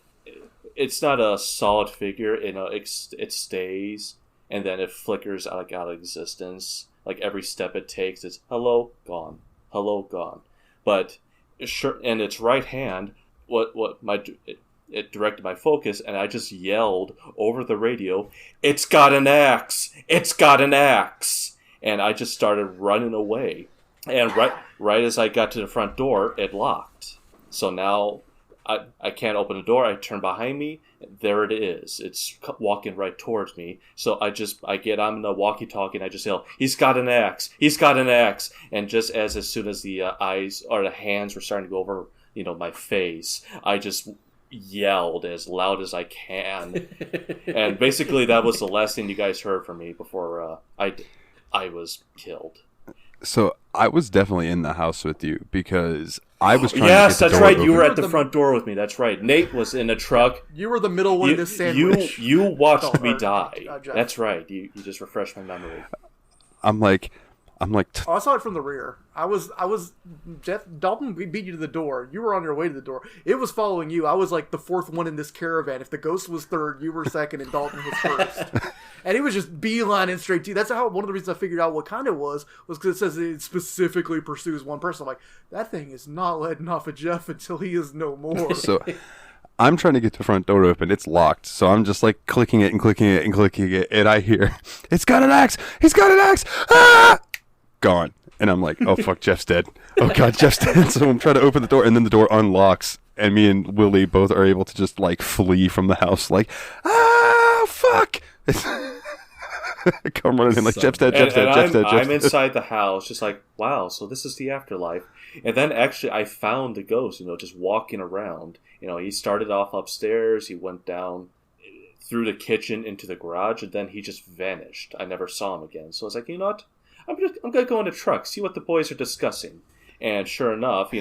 It's not a solid figure, it stays, and then it flickers out of existence like every step it takes is hello, gone, hello, gone. But sure, and its right hand, it directed my focus, and I just yelled over the radio, "It's got an axe! It's got an axe!" And I just started running away. And right as I got to the front door, it locked. So now I can't open the door. I turn behind me. There it is. It's walking right towards me. So I get on the walkie-talkie and I just yell, "He's got an axe! He's got an axe!" And just as soon as the eyes or the hands were starting to go over, my face, I just yelled as loud as I can. And basically that was the last thing you guys heard from me before I was killed. So I was definitely in the house with you because I was trying yes, to get the that's door right. open. You were at the front door with me. That's right. Nate was in a truck. You were the middle one in this sandwich. You watched me die. That's right. You just refreshed my memory. I'm like, I saw it from the rear. Jeff Dalton beat you to the door. You were on your way to the door. It was following you. I was like the fourth one in this caravan. If the ghost was third, you were second, and Dalton was first. And he was just beelining straight to you. That's how one of the reasons I figured out what kind it was because it says it specifically pursues one person. I'm like, that thing is not letting off of Jeff until he is no more. So I'm trying to get the front door open. It's locked. So I'm just like clicking it and clicking it and clicking it. And I hear, "It's got an axe! He's got an axe! Ah!" Gone. And I'm like, oh, fuck, Jeff's dead. Oh, God, Jeff's dead. So I'm trying to open the door, and then the door unlocks, and me and Willie both are able to just, like, flee from the house, like, fuck! I come running in, like, Jeff's dead, Jeff's dead, Jeff's dead. I'm inside the house, just like, wow, so this is the afterlife. And then, actually, I found the ghost, just walking around. He started off upstairs, he went down through the kitchen into the garage, and then he just vanished. I never saw him again. So I was like, you know what? I'm gonna go in the truck, see what the boys are discussing. And sure enough,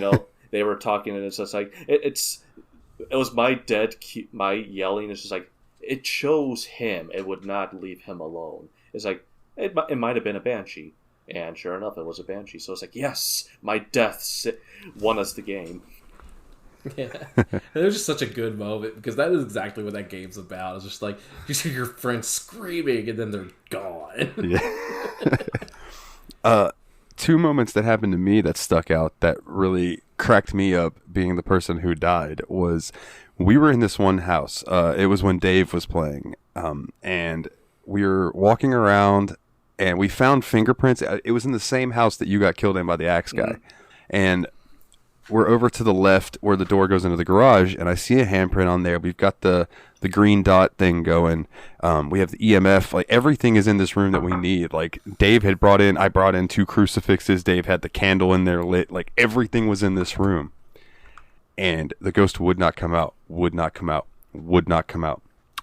they were talking, and it's just like it was my yelling. It's just like it chose him. It would not leave him alone. It's like it might have been a banshee, and sure enough, it was a banshee. So it's like, yes, my death won us the game. Yeah, it was just such a good moment because that is exactly what that game's about. It's just like you see your friends screaming and then they're gone. Yeah. Two moments that happened to me that stuck out that really cracked me up being the person who died was we were in this one house. It was when Dave was playing, and we were walking around and we found fingerprints. It was in the same house that you got killed in by the axe guy. Mm-hmm. And we're over to the left where the door goes into the garage, and I see a handprint on there. We've got the green dot thing going. We have the EMF. Like, everything is in this room that we need. Like, I brought in 2 crucifixes. Dave had the candle in there lit. Like, everything was in this room. And the ghost would not come out.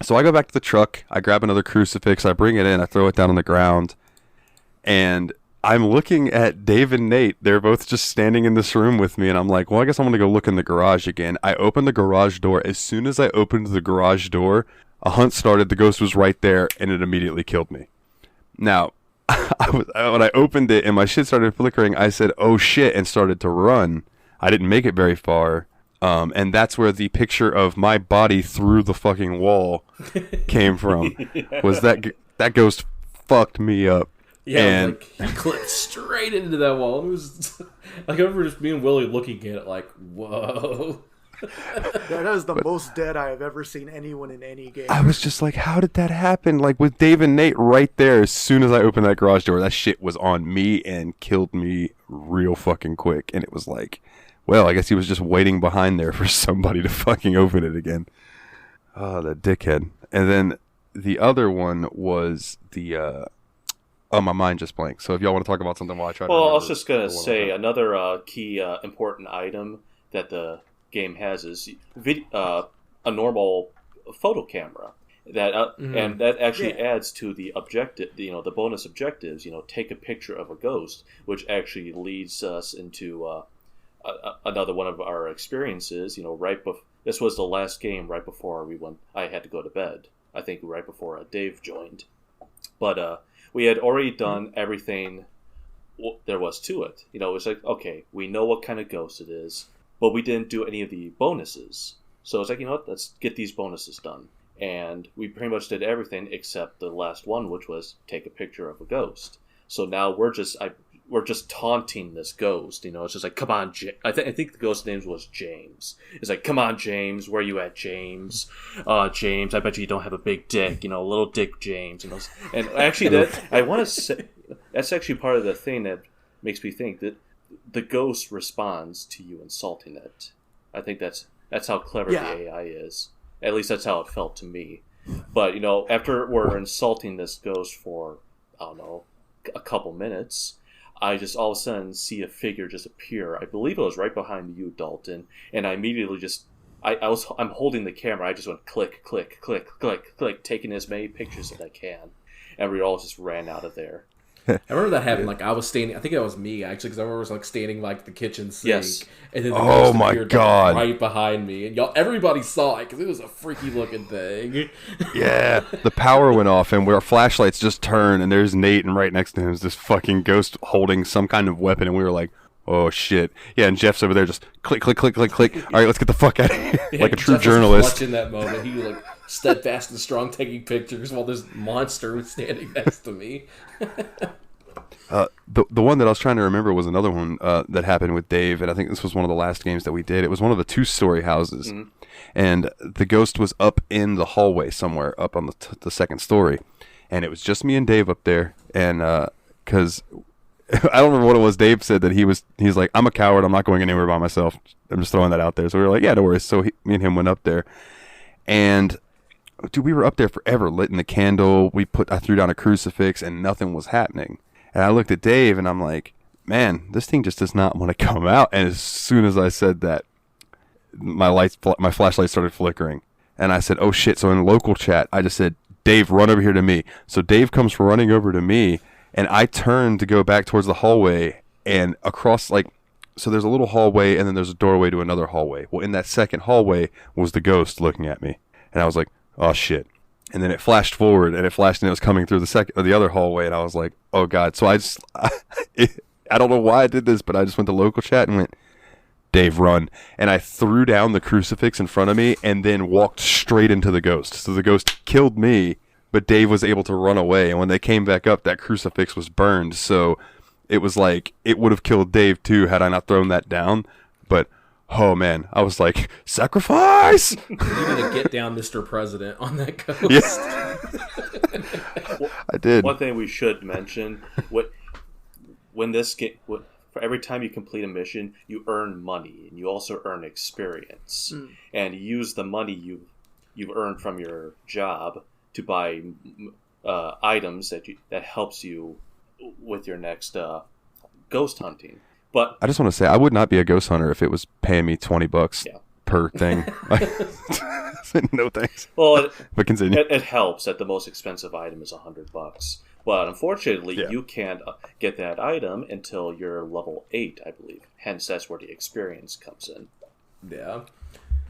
So I go back to the truck. I grab another crucifix. I bring it in. I throw it down on the ground. And I'm looking at Dave and Nate. They're both just standing in this room with me, and I'm like, well, I guess I'm going to go look in the garage again. I open the garage door. As soon as I opened the garage door, a hunt started. The ghost was right there, and it immediately killed me. Now, when I opened it and my shit started flickering, I said, oh, shit, and started to run. I didn't make it very far, and that's where the picture of my body through the fucking wall came from. Was that ghost fucked me up. Yeah, and he clipped straight into that wall. It was like I remember just me and Willie looking at it like, whoa. That is the most dead I have ever seen anyone in any game. I was just like, how did that happen? Like, with Dave and Nate right there, as soon as I opened that garage door, that shit was on me and killed me real fucking quick. And it was like, well, I guess he was just waiting behind there for somebody to fucking open it again. Oh, that dickhead. And then the other one was the... Oh, my mind just blanked. So if y'all want to talk about something while I try to... Well, I was just going to say another key important item that the game has is a normal photo camera. And that actually adds to the objective, the bonus objectives, take a picture of a ghost, which actually leads us into another one of our experiences, this was the last game right before I had to go to bed. I think right before Dave joined. But we had already done everything there was to it. It was like, okay, we know what kind of ghost it is, but we didn't do any of the bonuses. So it's like, let's get these bonuses done. And we pretty much did everything except the last one, which was take a picture of a ghost. So now we're just taunting this ghost. It's just like, come on, I think the ghost's name was James. It's like, come on, James, where you at, James? James, I bet you don't have a big dick, little dick James. And actually, I want to say that's actually part of the thing that makes me think that the ghost responds to you insulting it. I think that's how clever the AI is. At least that's how it felt to me. But after we're insulting this ghost for, I don't know, a couple minutes, I just all of a sudden see a figure just appear. I believe it was right behind you, Dalton, and I immediately I'm holding the camera. I just went click, click, click, click, click, taking as many pictures as I can, and we all just ran out of there. I remember that happened. Like I was standing. I think it was me actually, because I remember was standing like the kitchen sink. Yes. And then the oh ghost my appeared, god! Right behind me, and everybody saw it because it was a freaky looking thing. Yeah, the power went off, and our flashlights just turned, and there's Nate, and right next to him is this fucking ghost holding some kind of weapon, and we were like, "Oh shit!" Yeah, and Jeff's over there just click, click, click, click, click. All right, let's get the fuck out of here, like a true Jeff journalist. Was in that moment, he was like steadfast and strong, taking pictures while this monster was standing next to me. The one that I was trying to remember was another one that happened with Dave, and I think this was one of the last games that we did. It was one of the 2-story houses, and the ghost was up in the hallway somewhere, up on the second story, and it was just me and Dave up there, and because I don't remember what it was. Dave said that he's like, I'm a coward, I'm not going anywhere by myself. I'm just throwing that out there. So we were like, yeah, no worries. So me and him went up there, and dude, we were up there forever, lit in the candle. I threw down a crucifix, and nothing was happening. And I looked at Dave, and I'm like, man, this thing just does not want to come out. And as soon as I said that, my flashlight started flickering. And I said, oh shit. So in local chat, I just said, Dave, run over here to me. So Dave comes running over to me, and I turned to go back towards the hallway, and across, so there's a little hallway, and then there's a doorway to another hallway. Well, in that second hallway was the ghost looking at me. And I was like, oh shit. And then it flashed forward, and it was coming through the other hallway, and I was like, oh god. So I don't know why I did this, but I just went to local chat and went, Dave, run. And I threw down the crucifix in front of me and then walked straight into the ghost. So the ghost killed me, but Dave was able to run away. And when they came back up, that crucifix was burned. So it was like, it would have killed Dave too had I not thrown that down. But oh man, I was like, sacrifice! You're gonna get down Mr. President on that ghost. Yeah. I did. One thing we should mention, when this game, for every time you complete a mission, you earn money, and you also earn experience, and you use the money you've earned from your job to buy items that helps you with your next ghost hunting. But I just want to say, I would not be a ghost hunter if it was paying me $20 per thing. No thanks. Well, but continue. It helps that the most expensive item is $100. But unfortunately, you can't get that item until you're level 8, I believe. Hence, that's where the experience comes in. Yeah.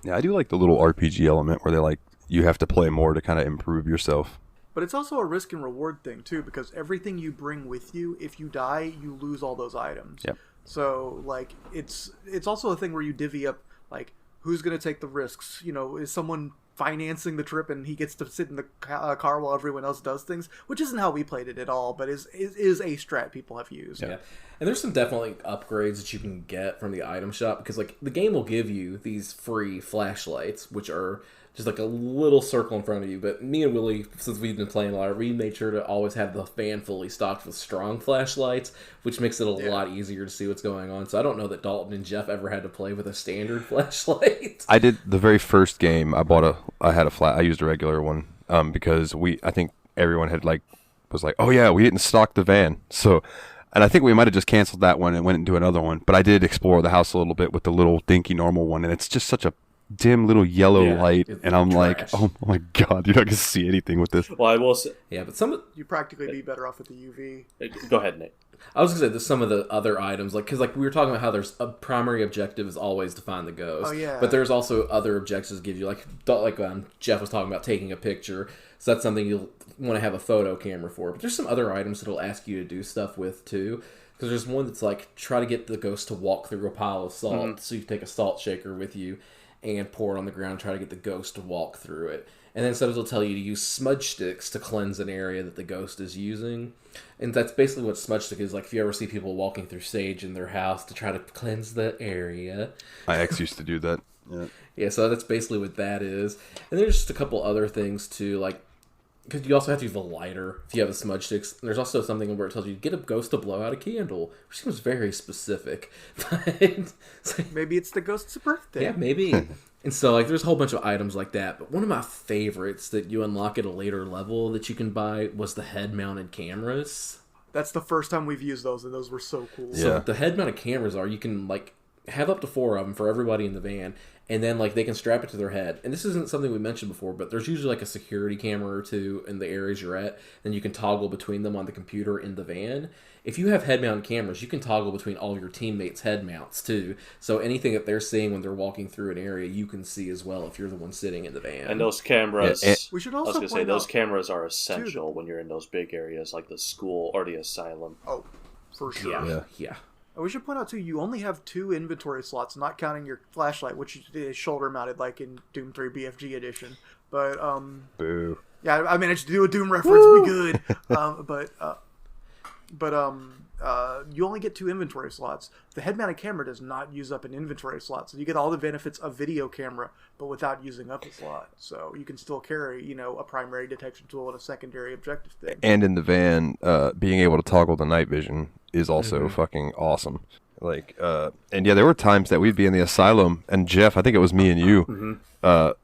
Yeah, I do like the little RPG element where you have to play more to kind of improve yourself. But it's also a risk and reward thing too, because everything you bring with you, if you die, you lose all those items. Yep. So it's also a thing where you divvy up who's going to take the risks. Is someone financing the trip and he gets to sit in the car while everyone else does things, which isn't how we played it at all, but is a strat people have used. Yeah. And there's some definitely upgrades that you can get from the item shop, because the game will give you these free flashlights, which are just a little circle in front of you. But me and Willie, since we've been playing a lot, we made sure to always have the fan fully stocked with strong flashlights, which makes it a lot easier to see what's going on. So I don't know that Dalton and Jeff ever had to play with a standard flashlight. I did the very first game. I used a regular one because I think everyone had was like, oh yeah, we didn't stock the van. So, and I think we might have just canceled that one and went into another one. But I did explore the house a little bit with the little dinky normal one, and it's just such a dim little yellow light, and I'm trash. like, oh my god, you're not gonna see anything with this. Well, I will say, but you practically be better off with the UV. Go ahead, Nate. I was gonna say there's some of the other items, because we were talking about how there's a primary objective is always to find the ghost. Oh yeah. But there's also other objectives that give you Jeff was talking about taking a picture, so that's something you'll want to have a photo camera for. But there's some other items that'll ask you to do stuff with too. Because there's one that's try to get the ghost to walk through a pile of salt, so you take a salt shaker with you. and pour it on the ground and try to get the ghost to walk through it. And then sometimes it'll tell you to use smudge sticks to cleanse an area that the ghost is using. And that's basically what smudge stick is. Like, if you ever see people walking through sage in their house to try to cleanse the area. My ex used to do that. Yeah, so that's basically what that is. And there's just a couple other things, too, like, because you also have to use the lighter if you have the smudge sticks. And there's also something where it tells you to get a ghost to blow out a candle, which seems very specific. But Maybe it's the ghost's birthday. yeah, maybe. And so, like, there's a whole bunch of items like that. But one of my favorites that you unlock at a later level that you can buy was the head-mounted cameras. That's the first time we've used those, and those were so cool. So Yeah. the head-mounted cameras are, you can, like, have up to 4 of them for everybody in the van, and then, like, they can strap it to their head. And this isn't something we mentioned before, but there's usually, like, a security camera or two in the areas you're at, and you can toggle between them on the computer in the van. If you have head-mounted cameras, you can toggle between all of your teammates' head mounts, too. So anything that they're seeing when they're walking through an area, you can see as well if you're the one sitting in the van. And those cameras, Yeah, We should I was also going to say, point those out, cameras are essential when you're in those big areas like the school or the asylum. oh, for sure. Yeah. We should point out, too, you only have 2 inventory slots, not counting your flashlight, which is shoulder-mounted, like in Doom 3 BFG edition. But, Boo. yeah, I managed to do a Doom reference. We good. You only get 2 inventory slots. The head-mounted camera does not use up an inventory slot, so you get all the benefits of video camera, but without using up a slot. So you can still carry, a primary detection tool and a secondary objective thing. And in the van, being able to toggle the night vision is also fucking awesome. Like, and yeah, there were times that we'd be in the asylum, and Jeff, I think it was me and you,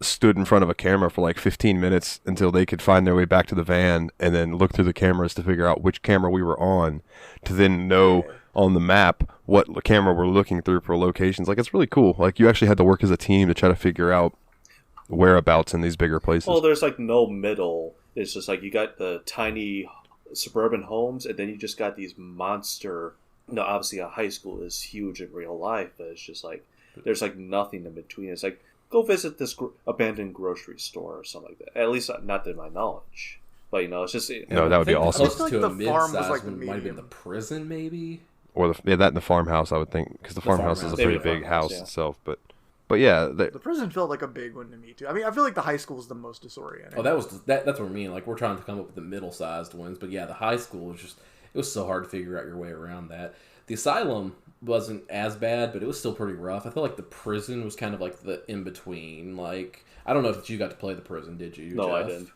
stood in front of a camera for like 15 minutes until they could find their way back to the van, and then look through the cameras to figure out which camera we were on, to then know on the map what camera we're looking through for locations. Like, it's really cool. Like, you actually had to work as a team to try to figure out whereabouts in these bigger places. Well, there's like no middle. It's just like you got the tiny suburban homes, and then you just got these monster. No, obviously a high school is huge in real life, but it's just like there's like nothing in between. It's like go visit this abandoned grocery store or something like that. At least not to my knowledge. But it's just No, that would be awesome. Close I to feel a like the farm was mid-size like one the might have been medium. the prison, maybe. Or that in the farmhouse, I would think, because the farmhouse is a farmhouse. pretty Maybe the big farmhouse, house yeah. itself. But yeah, The prison felt like a big one to me, too. I mean, I feel like the high school is the most disorienting. Oh, that's what I mean. Like, we're trying to come up with the middle-sized ones, but yeah, the high school was just, it was so hard to figure out your way around that. The asylum wasn't as bad, but it was still pretty rough. I feel like the prison was kind of like the in-between. Like, I don't know if you got to play the prison, did you? no, Jeff? I didn't.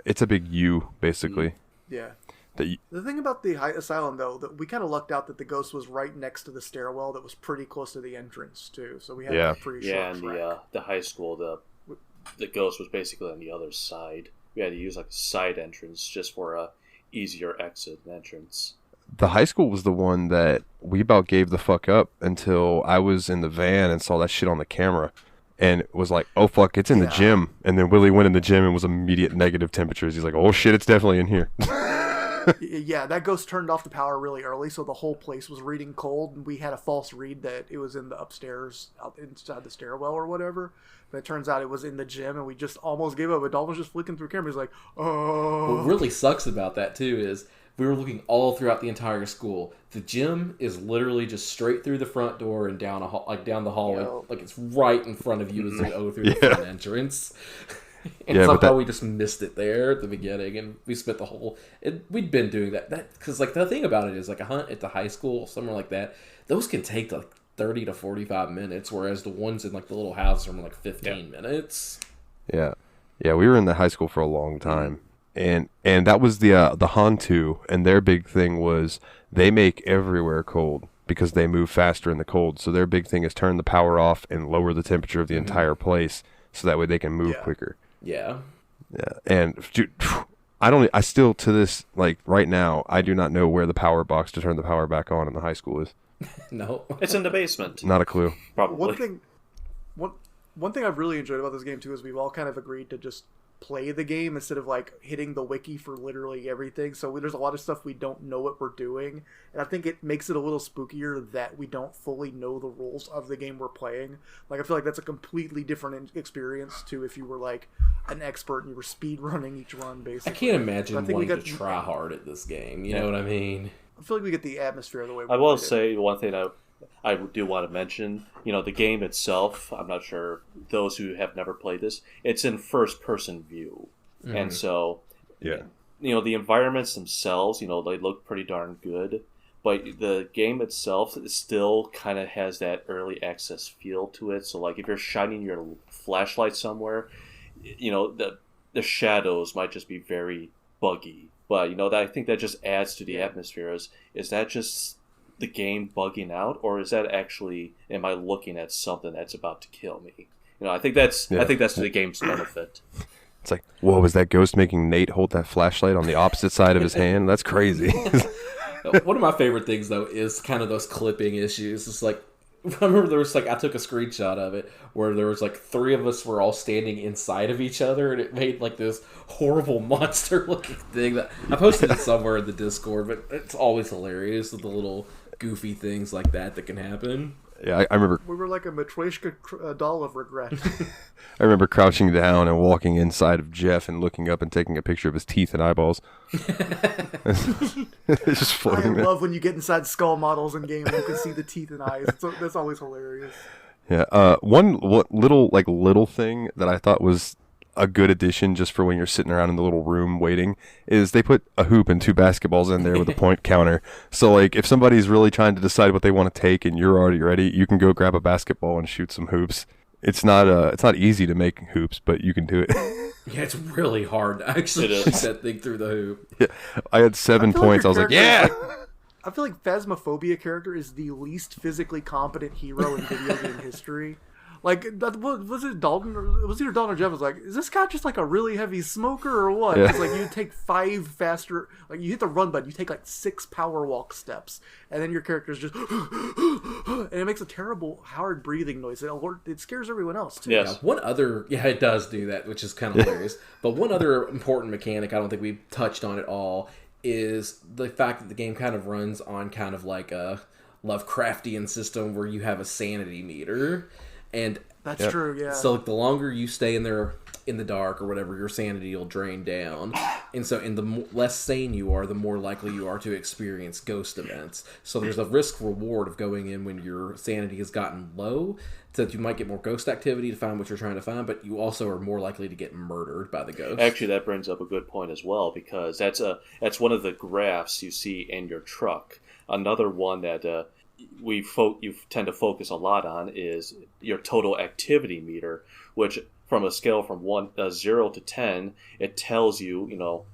it's a big U, basically. Yeah. That The thing about the asylum, though, that we kind of lucked out that the ghost was right next to the stairwell that was pretty close to the entrance, too. So we had a pretty Yeah, short and track. the high school, the ghost was basically on the other side. We had to use like a side entrance just for a easier exit and entrance. the high school was the one that we about gave the fuck up until I was in the van and saw that shit on the camera. And was like, oh fuck, it's in the gym. And then Willie went in the gym and was immediate negative temperatures. He's like, oh shit, it's definitely in here. Yeah, that ghost turned off the power really early, so the whole place was reading cold, and we had a false read that it was in the upstairs, out inside the stairwell or whatever. But it turns out it was in the gym, and we just almost gave up. And Dalton was just flicking through cameras like, oh. What really sucks about that, too, is we were looking all throughout the entire school. The gym is literally just straight through the front door and down down the hallway. Yo. Like, it's right in front of you as you go through the front entrance. And Yeah, but somehow that- we just missed it there at the beginning, and we spent the whole... we'd been doing that. Because, like, the thing about it is, like, a hunt at the high school, somewhere like that, those can take, like, 30 to 45 minutes, whereas the ones in, like, the little houses are, like, 15 minutes. Yeah. Yeah, we were in the high school for a long time. And that was the Hantu, and their big thing was they make everywhere cold because they move faster in the cold. So their big thing is turn the power off and lower the temperature of the entire place so that way they can move quicker. Yeah. Yeah. And dude, I still to this, like right now, I do not know where the power box to turn the power back on in the high school is. No. It's in the basement, Not a clue. probably. One thing I've really enjoyed about this game too is we've all kind of agreed to just play the game instead of like hitting the wiki for literally everything. So there's a lot of stuff we don't know what we're doing, and I think it makes it a little spookier that we don't fully know the rules of the game we're playing. Like I feel like that's a completely different experience to if you were like an expert and you were speed running each run. Basically, I can't imagine I think we wanting got- to try hard at this game. You know what I mean? I feel like we get the atmosphere of the way. I will say one thing I do want to mention, the game itself, I'm not sure, those who have never played this, it's in first-person view. Mm-hmm. And so, the environments themselves, they look pretty darn good. But the game itself still kind of has that early access feel to it. So, like, if you're shining your flashlight somewhere, the shadows might just be very buggy. But, I think that just adds to the atmosphere. Is that just the game bugging out, or is that actually, am I looking at something that's about to kill me? I think that's to the game's benefit. It's like, whoa, was that ghost making Nate hold that flashlight on the opposite side of his hand? That's crazy. One of my favorite things, though, is kind of those clipping issues. It's like, I remember there was I took a screenshot of it where there was 3 of us were all standing inside of each other, and it made this horrible monster-looking thing that I posted it somewhere in the Discord, but it's always hilarious with the little goofy things like that can happen. Yeah, I remember. We were like a Matryoshka doll of regret. I remember crouching down and walking inside of Jeff and looking up and taking a picture of his teeth and eyeballs. It's just floating there. I love when you get inside skull models in games and you can see the teeth and eyes. That's always hilarious. Yeah. One little thing that I thought was a good addition just for when you're sitting around in the little room waiting is they put a hoop and 2 basketballs in there with a point counter. So if somebody's really trying to decide what they want to take and you're already ready, you can go grab a basketball and shoot some hoops. It's not easy to make hoops, but you can do it. Yeah, it's really hard to actually shoot that thing through the hoop. Yeah, I had 7 points. I was like, yeah! I feel like Phasmophobia character is the least physically competent hero in video game history. Was it Dalton? It was either Dalton or Jeff. Was like, is this guy just a really heavy smoker or what? Yeah. It's you take 5 faster. You hit the run button, you take 6 power walk steps, and then your character's just, and it makes a terrible hard breathing noise. It scares everyone else too. Yes. It does do that, which is kind of hilarious. But one other important mechanic I don't think we've touched on at all is the fact that the game kind of runs on kind of a Lovecraftian system where you have a sanity meter. And that's true, yeah. So the longer you stay in there in the dark or whatever, your sanity will drain down. And so the less sane you are, the more likely you are to experience ghost events. So there's a risk reward of going in when your sanity has gotten low, so that you might get more ghost activity to find what you're trying to find, but you also are more likely to get murdered by the ghost. Actually, that brings up a good point as well, because that's one of the graphs you see in your truck. Another one that you tend to focus a lot on is your total activity meter, which from a scale from 0 to 10, it tells you,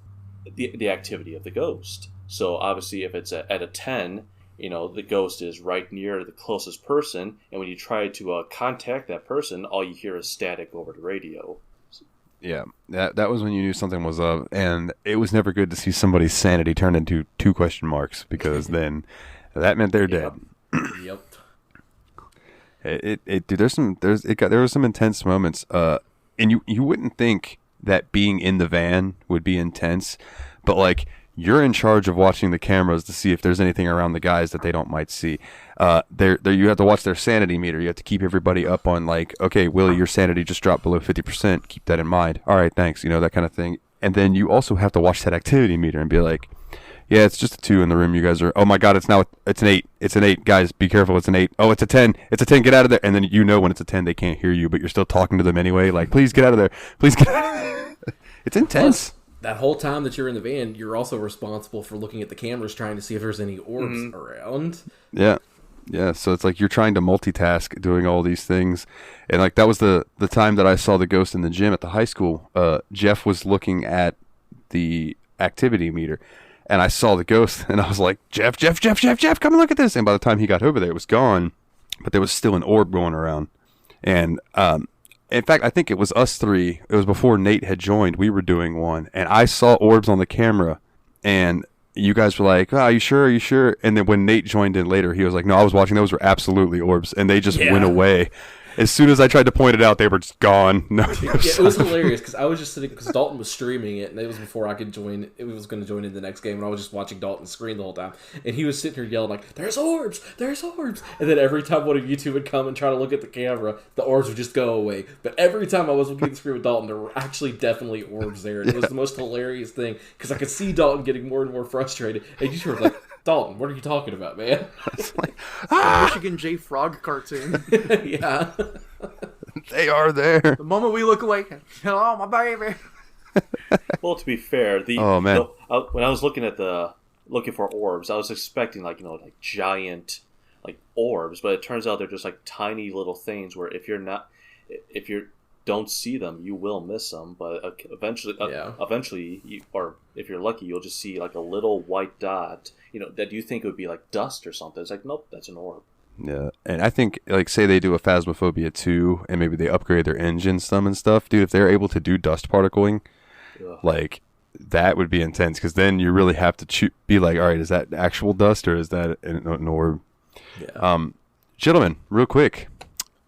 the activity of the ghost. So obviously, if it's at a 10, the ghost is right near the closest person, and when you try to contact that person, all you hear is static over the radio. Yeah, that was when you knew something was up, and it was never good to see somebody's sanity turn into 2 question marks, because then that meant they're dead. Yep. There were some intense moments, and you wouldn't think that being in the van would be intense, but you're in charge of watching the cameras to see if there's anything around the guys that they don't might see. You have to watch their sanity meter. You have to keep everybody up on okay, Willie, your sanity just dropped below 50%. Keep that in mind. All right, thanks. That kind of thing. And then you also have to watch that activity meter and be like, yeah, it's just a 2 in the room. You guys are, oh my God, it's an 8. It's an 8. Guys, be careful. It's an 8. Oh, it's a 10. It's a 10. Get out of there. And then when it's a 10, they can't hear you, but you're still talking to them anyway. Please get out of there. Please get out of there. It's intense. Plus, that whole time that you're in the van, you're also responsible for looking at the cameras, trying to see if there's any orbs around. Yeah. Yeah, so it's you're trying to multitask doing all these things. And that was the time that I saw the ghost in the gym at the high school. Jeff was looking at the activity meter. And I saw the ghost, and I was like, Jeff, come and look at this. And by the time he got over there, it was gone, but there was still an orb going around. And in fact, I think it was us 3. It was before Nate had joined. We were doing one, and I saw orbs on the camera, and you guys were like, oh, are you sure? Are you sure? And then when Nate joined in later, he was like, no, I was watching. Those were absolutely orbs, and they just went away. As soon as I tried to point it out, they were just gone. No, it was hilarious because I was just sitting because Dalton was streaming it, and it was before I could join. It was going to join in the next game, and I was just watching Dalton screen the whole time. And he was sitting here yelling "There's orbs! There's orbs!" And then every time one of you two would come and try to look at the camera, the orbs would just go away. But every time I was looking at the screen with Dalton, there were actually definitely orbs there, and it was the most hilarious thing because I could see Dalton getting more and more frustrated, and you two were like, Dalton, what are you talking about, man? It's like, Michigan J Frog cartoon. Yeah. they are there. The moment we look away, hello, my baby. Well, to be fair, Oh, man. when I was looking for orbs, I was expecting like giant like orbs, but it turns out they're just like tiny little things where if you don't see them, you will miss them. But eventually, or if you're lucky, you'll just see like a little white dot. That you think would be like dust or something. It's like, nope, that's an orb. Yeah, and I think, like, say they do a Phasmophobia 2, and maybe they upgrade their engine some and stuff, dude, if they're able to do dust particling, like, that would be intense, because then you really have to be like, all right, is that actual dust, or is that an orb? Yeah. Gentlemen, real quick,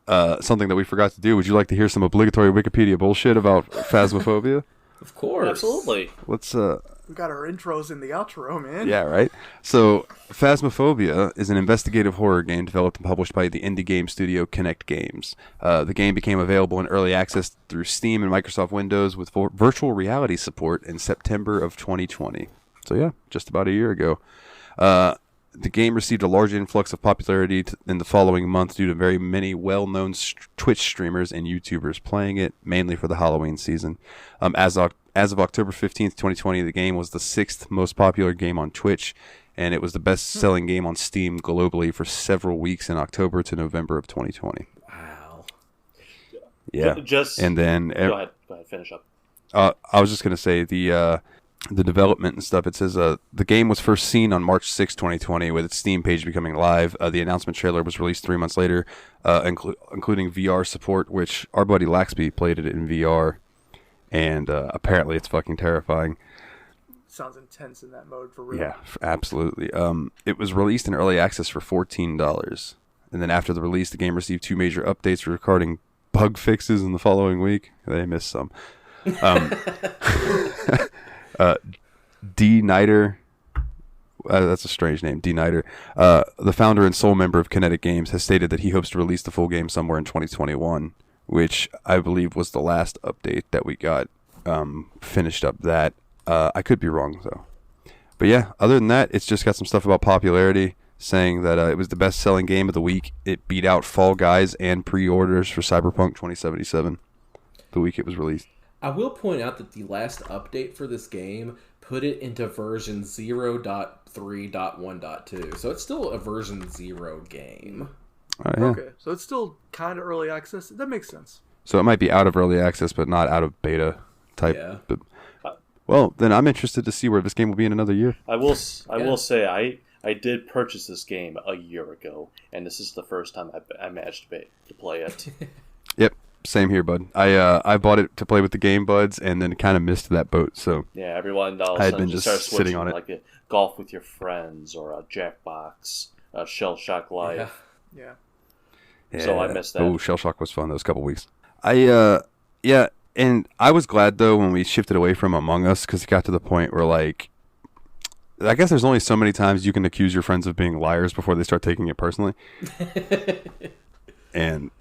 something that we forgot to do, would you like to hear some obligatory Wikipedia bullshit about Phasmophobia? Of course. Absolutely. Let's, We got our intros in the outro, man. Yeah, right? So, Phasmophobia is an investigative horror game developed and published by the indie game studio Connect Games. The game became available in early access through Steam and Microsoft Windows with virtual reality support in September of 2020. So yeah, just about a year ago. The game received a large influx of popularity in the following month due to very many well-known Twitch streamers and YouTubers playing it, mainly for the Halloween season. As of October 15th, 2020, the game was the 6th most popular game on Twitch, and it was the best-selling game on Steam globally for several weeks in October to November of 2020. Wow. Yeah. And then Go ahead, finish up. I was just going to say the development and stuff. It says the game was first seen on March 6, 2020, with its Steam page becoming live. The announcement trailer was released 3 months later, including VR support, which our buddy Laxby played it in VR. And apparently it's fucking terrifying. Sounds intense in that mode, for real. Yeah, absolutely. It was released in early access for $14. And then after the release, the game received 2 major updates regarding bug fixes in the following week. They missed some. D. Nider, that's a strange name, D. Nider, the founder and sole member of Kinetic Games, has stated that he hopes to release the full game somewhere in 2021. Which I believe was the last update that we got finished up that. I could be wrong, though. But yeah, other than that, it's just got some stuff about popularity, saying that it was the best-selling game of the week. It beat out Fall Guys and pre-orders for Cyberpunk 2077 the week it was released. I will point out that the last update for this game put it into version 0.3.1.2. So it's still a version 0 game. Yeah. Okay, so it's still kind of early access. That makes sense. So it might be out of early access, but not out of beta type. Yeah. But, well, then I'm interested to see where this game will be in another year. I will say I did purchase this game a year ago, and this is the first time I managed to play it. Yep, same here, bud. I bought it to play with the Game Buds, and then kind of missed that boat. So yeah, everyone all of I a had sudden been just starts sitting on it, like a golf with your friends or a Jackbox, Shell Shock Life. Yeah. So I missed that. Oh, Shell Shock was fun those couple weeks. Yeah, and I was glad though when we shifted away from Among Us, because it got to the point where, like, I guess there's only so many times you can accuse your friends of being liars before they start taking it personally. And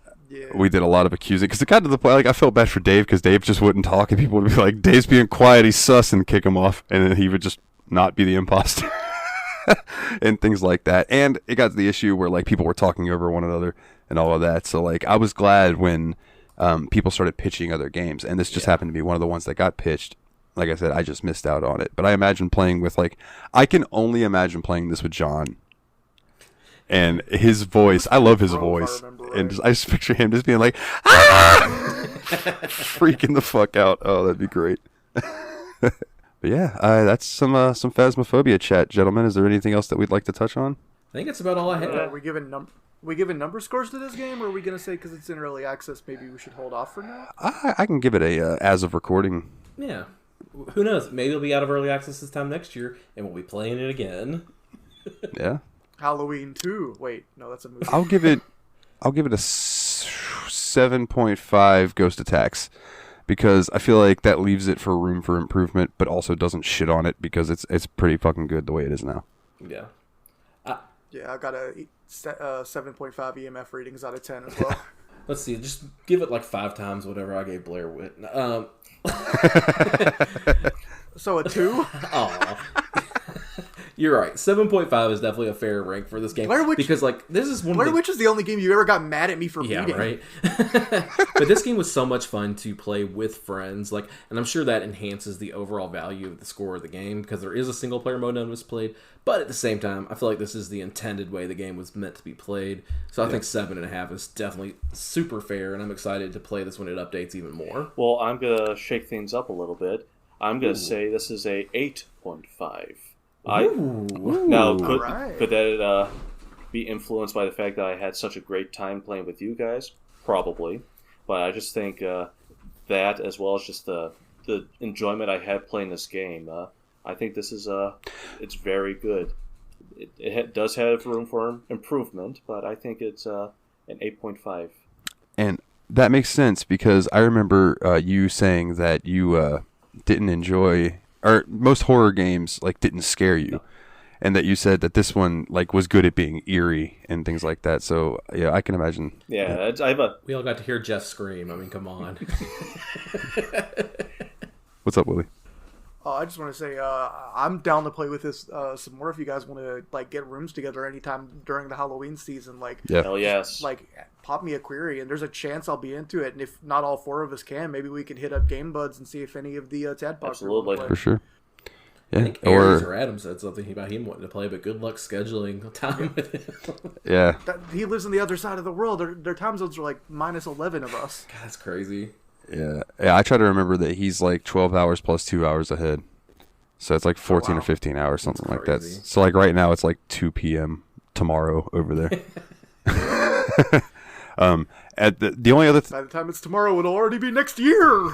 we did a lot of accusing, because it got to the point, like, I felt bad for Dave, because Dave just wouldn't talk, and people would be like, Dave's being quiet, he's sus, and kick him off, and then he would just not be the imposter. And things like that. And it got to the issue where, like, people were talking over one another and all of that. So, like, I was glad when people started pitching other games, and this just happened to be one of the ones that got pitched. Like I said, I just missed out on it. But I imagine playing with, like, I can only imagine playing this with John. And his voice, I love his voice. And I just picture him just being like, ah! Freaking the fuck out. Oh, that'd be great. But yeah, that's some Phasmophobia chat, gentlemen. Is there anything else that we'd like to touch on? I think that's about all I have. Are we giving number scores to this game, or are we going to say because it's in early access, maybe we should hold off for now? I can give it a as of recording. Yeah. Who knows? Maybe it'll be out of early access this time next year, and we'll be playing it again. Yeah. Halloween 2. Wait, no, that's a movie. I'll give it a 7.5 Ghost Attacks, because I feel like that leaves it for room for improvement, but also doesn't shit on it, because it's pretty fucking good the way it is now. Yeah. Yeah, I got a 7.5 EMF ratings out of 10 as well. Let's see, just give it like 5 times whatever I gave Blair Witch. So a 2? Aw. You're right. 7.5 is definitely a fair rank for this game. Because, like, this is one Blair of the... Witch is the only game you ever got mad at me for beating. Yeah, right? But this game was so much fun to play with friends, like, and I'm sure that enhances the overall value of the score of the game, because there is a single-player mode none of us played, but at the same time, I feel like this is the intended way the game was meant to be played, so I think 7.5 is definitely super fair, and I'm excited to play this when it updates even more. Well, I'm going to shake things up a little bit. I'm going to say this is a 8.5. Now, could that be influenced by the fact that I had such a great time playing with you guys? Probably. But I just think that, as well as just the enjoyment I had playing this game, I think this is it's very good. It does have room for improvement, but I think it's an 8.5. And that makes sense, because I remember you saying that you didn't enjoy, or most horror games like didn't scare you, and that you said that this one like was good at being eerie and things like that. So yeah, I can imagine. Yeah. We all got to hear Jeff scream. I mean, come on. What's up, Willie? I just want to say I'm down to play with this some more if you guys want to like get rooms together anytime during the Halloween season. Like, hell yes. Like, pop me a query, and there's a chance I'll be into it. And if not all four of us can, maybe we can hit up Game Buds and see if any of the Tadpods. Absolutely, for sure. Yeah, I think Aries or Adam said something about him wanting to play, but good luck scheduling time with him. Yeah, he lives on the other side of the world. Their time zones are like minus 11 of us. God, that's crazy. Yeah. I try to remember that he's like 12 hours plus 2 hours ahead. So it's like 14 or 15 hours, something like that. So like right now it's like 2 p.m. tomorrow over there. At the only other... By the time it's tomorrow, it'll already be next year!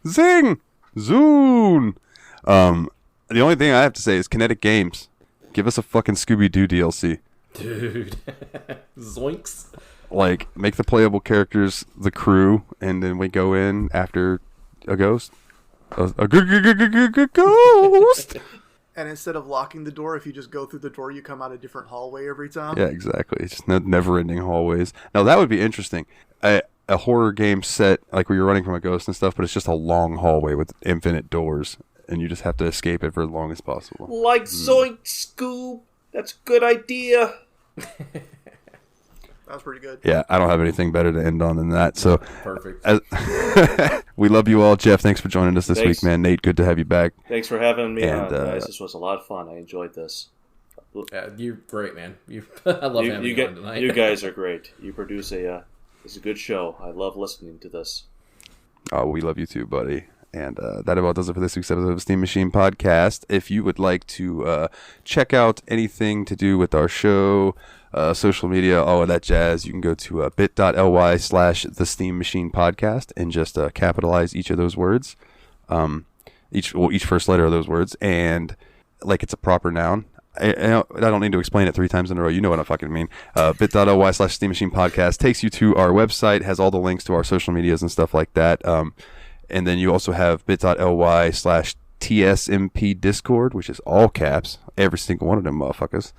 Zing! Zoon! The only thing I have to say is Kinetic Games. Give us a fucking Scooby-Doo DLC. Dude. Zoinks. Like, make the playable characters the crew, and then we go in after a ghost. A ghost! And instead of locking the door, if you just go through the door, you come out a different hallway every time? Yeah, exactly. It's just never-ending hallways. Now, that would be interesting. A horror game set, like where you're running from a ghost and stuff, but it's just a long hallway with infinite doors, and you just have to escape it for as long as possible. Like Zoink Scoob! That's a good idea! That was pretty good. Yeah, I don't have anything better to end on than that. So Perfect. We love you all. Jeff, thanks for joining us this week, man. Nate, good to have you back. Thanks for having me on, guys. This was a lot of fun. I enjoyed this. You're great, man. I love having you on tonight. You guys are great. You produce it's a good show. I love listening to this. Oh, we love you too, buddy. And that about does it for this week's episode of Steam Machine Podcast. If you would like to check out anything to do with our show, social media, all of that jazz, you can go to bit.ly/The Steam Machine Podcast and just capitalize each of those words, each first letter of those words, and like it's a proper noun. I don't need to explain it 3 times in a row. You know what I fucking mean. Bit.ly/Steam Machine Podcast takes you to our website, has all the links to our social medias and stuff like that. And then you also have bit.ly/TSMP Discord, which is all caps, every single one of them motherfuckers.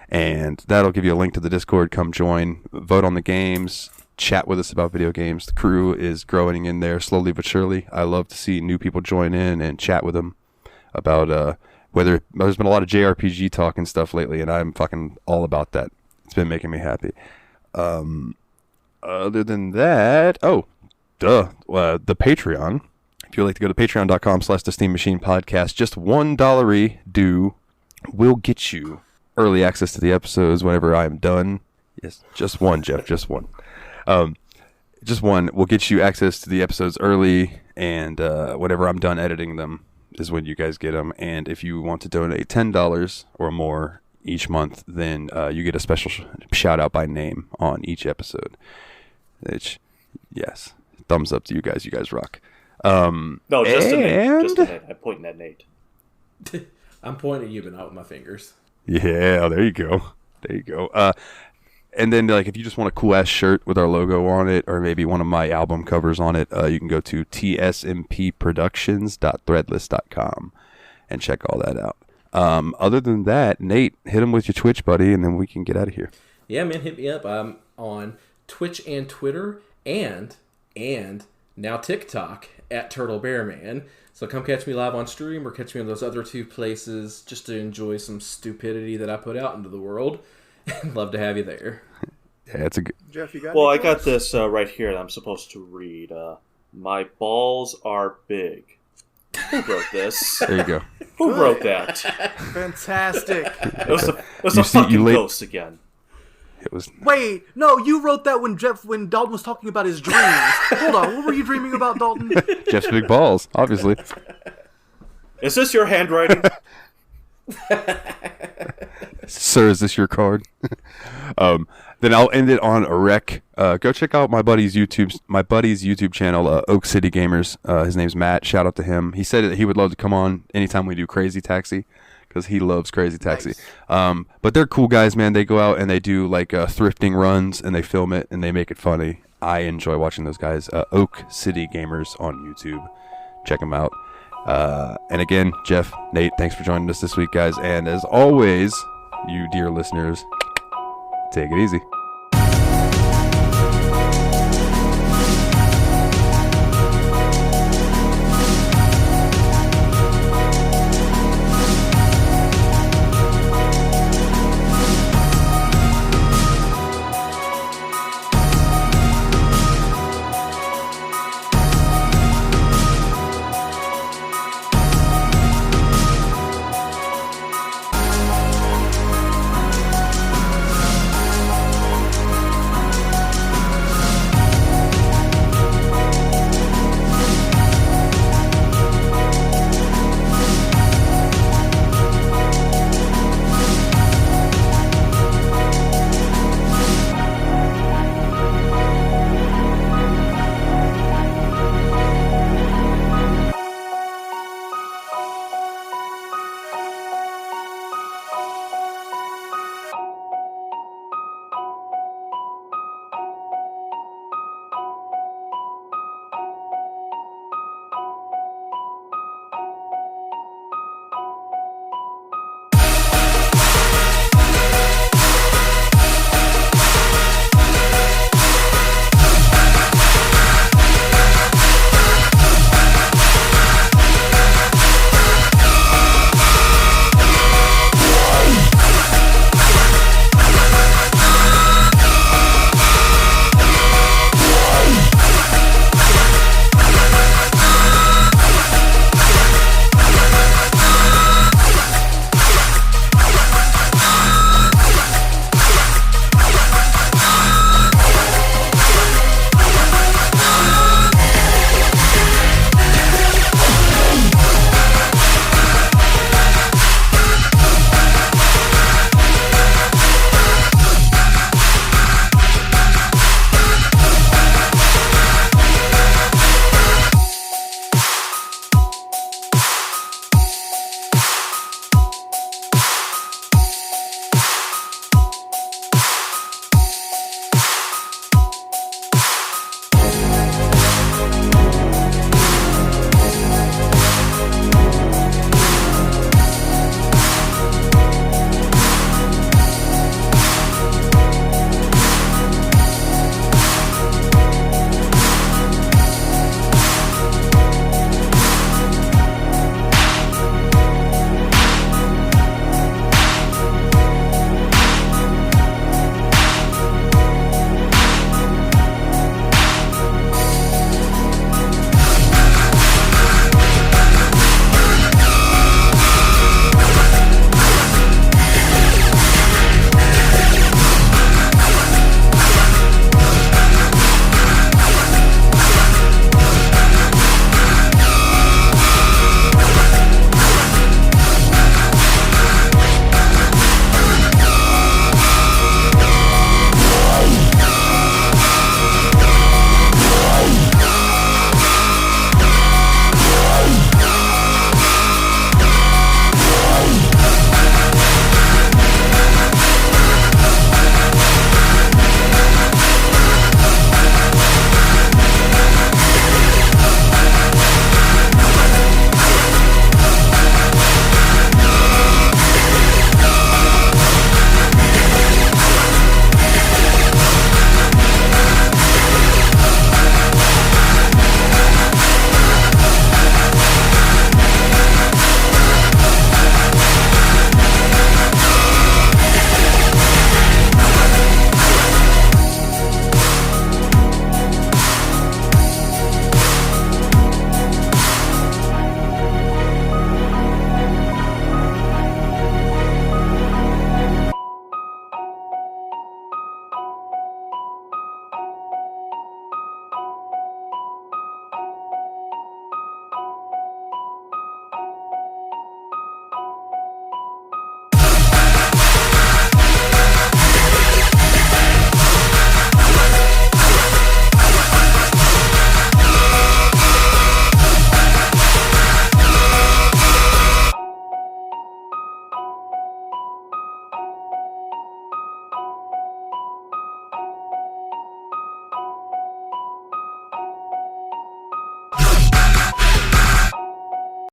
And that'll give you a link to the Discord. Come join, vote on the games, chat with us about video games. The crew is growing in there slowly but surely. I love to see new people join in and chat with them about whether there's been a lot of JRPG talk and stuff lately, and I'm fucking all about that. It's been making me happy. Other than that, the Patreon. If you'd like to go to patreon.com/The Steam Machine Podcast, just $1 due will get you early access to the episodes whenever I'm done. Yes, just one, Jeff, just one. Just one will get you access to the episodes early, and whenever I'm done editing them is when you guys get them. And if you want to donate $10 or more each month, then you get a special shout out by name on each episode. Which, yes, thumbs up to you guys. You guys rock. No, just a Nate. Just a Nate. I'm pointing at Nate. I'm pointing at you, but not with my fingers. Yeah, there you go. There you go. And then, like, if you just want a cool-ass shirt with our logo on it, or maybe one of my album covers on it, you can go to tsmpproductions.threadless.com and check all that out. Other than that, Nate, hit him with your Twitch, buddy, and then we can get out of here. Yeah, man, hit me up. I'm on Twitch and Twitter and now TikTok at Turtle Bear Man. So come catch me live on stream or catch me on those other 2 places just to enjoy some stupidity that I put out into the world. Love to have you there. Yeah, it's a good. Jeff, you got Well, I any got thoughts? this right here that I'm supposed to read. My balls are big. Who wrote this? There you go. Who wrote that? Fantastic. It was a You see- you fucking late- ghost again. It was. Wait, no, you wrote that when Dalton was talking about his dreams. Hold on, what were you dreaming about, Dalton? Jeff's big balls, obviously. Is this your handwriting? Sir, is this your card? Then I'll end it on a rec. Go check out my buddy's YouTube channel, Oak City Gamers. His name's Matt. Shout out to him. He said that he would love to come on anytime we do Crazy Taxi, because he loves Crazy Taxi. Nice. But they're cool guys, man. They go out and they do like thrifting runs and they film it and they make it funny. I enjoy watching those guys. Oak City Gamers on YouTube. Check them out. And again, Jeff, Nate, thanks for joining us this week, guys. And as always, you dear listeners, take it easy.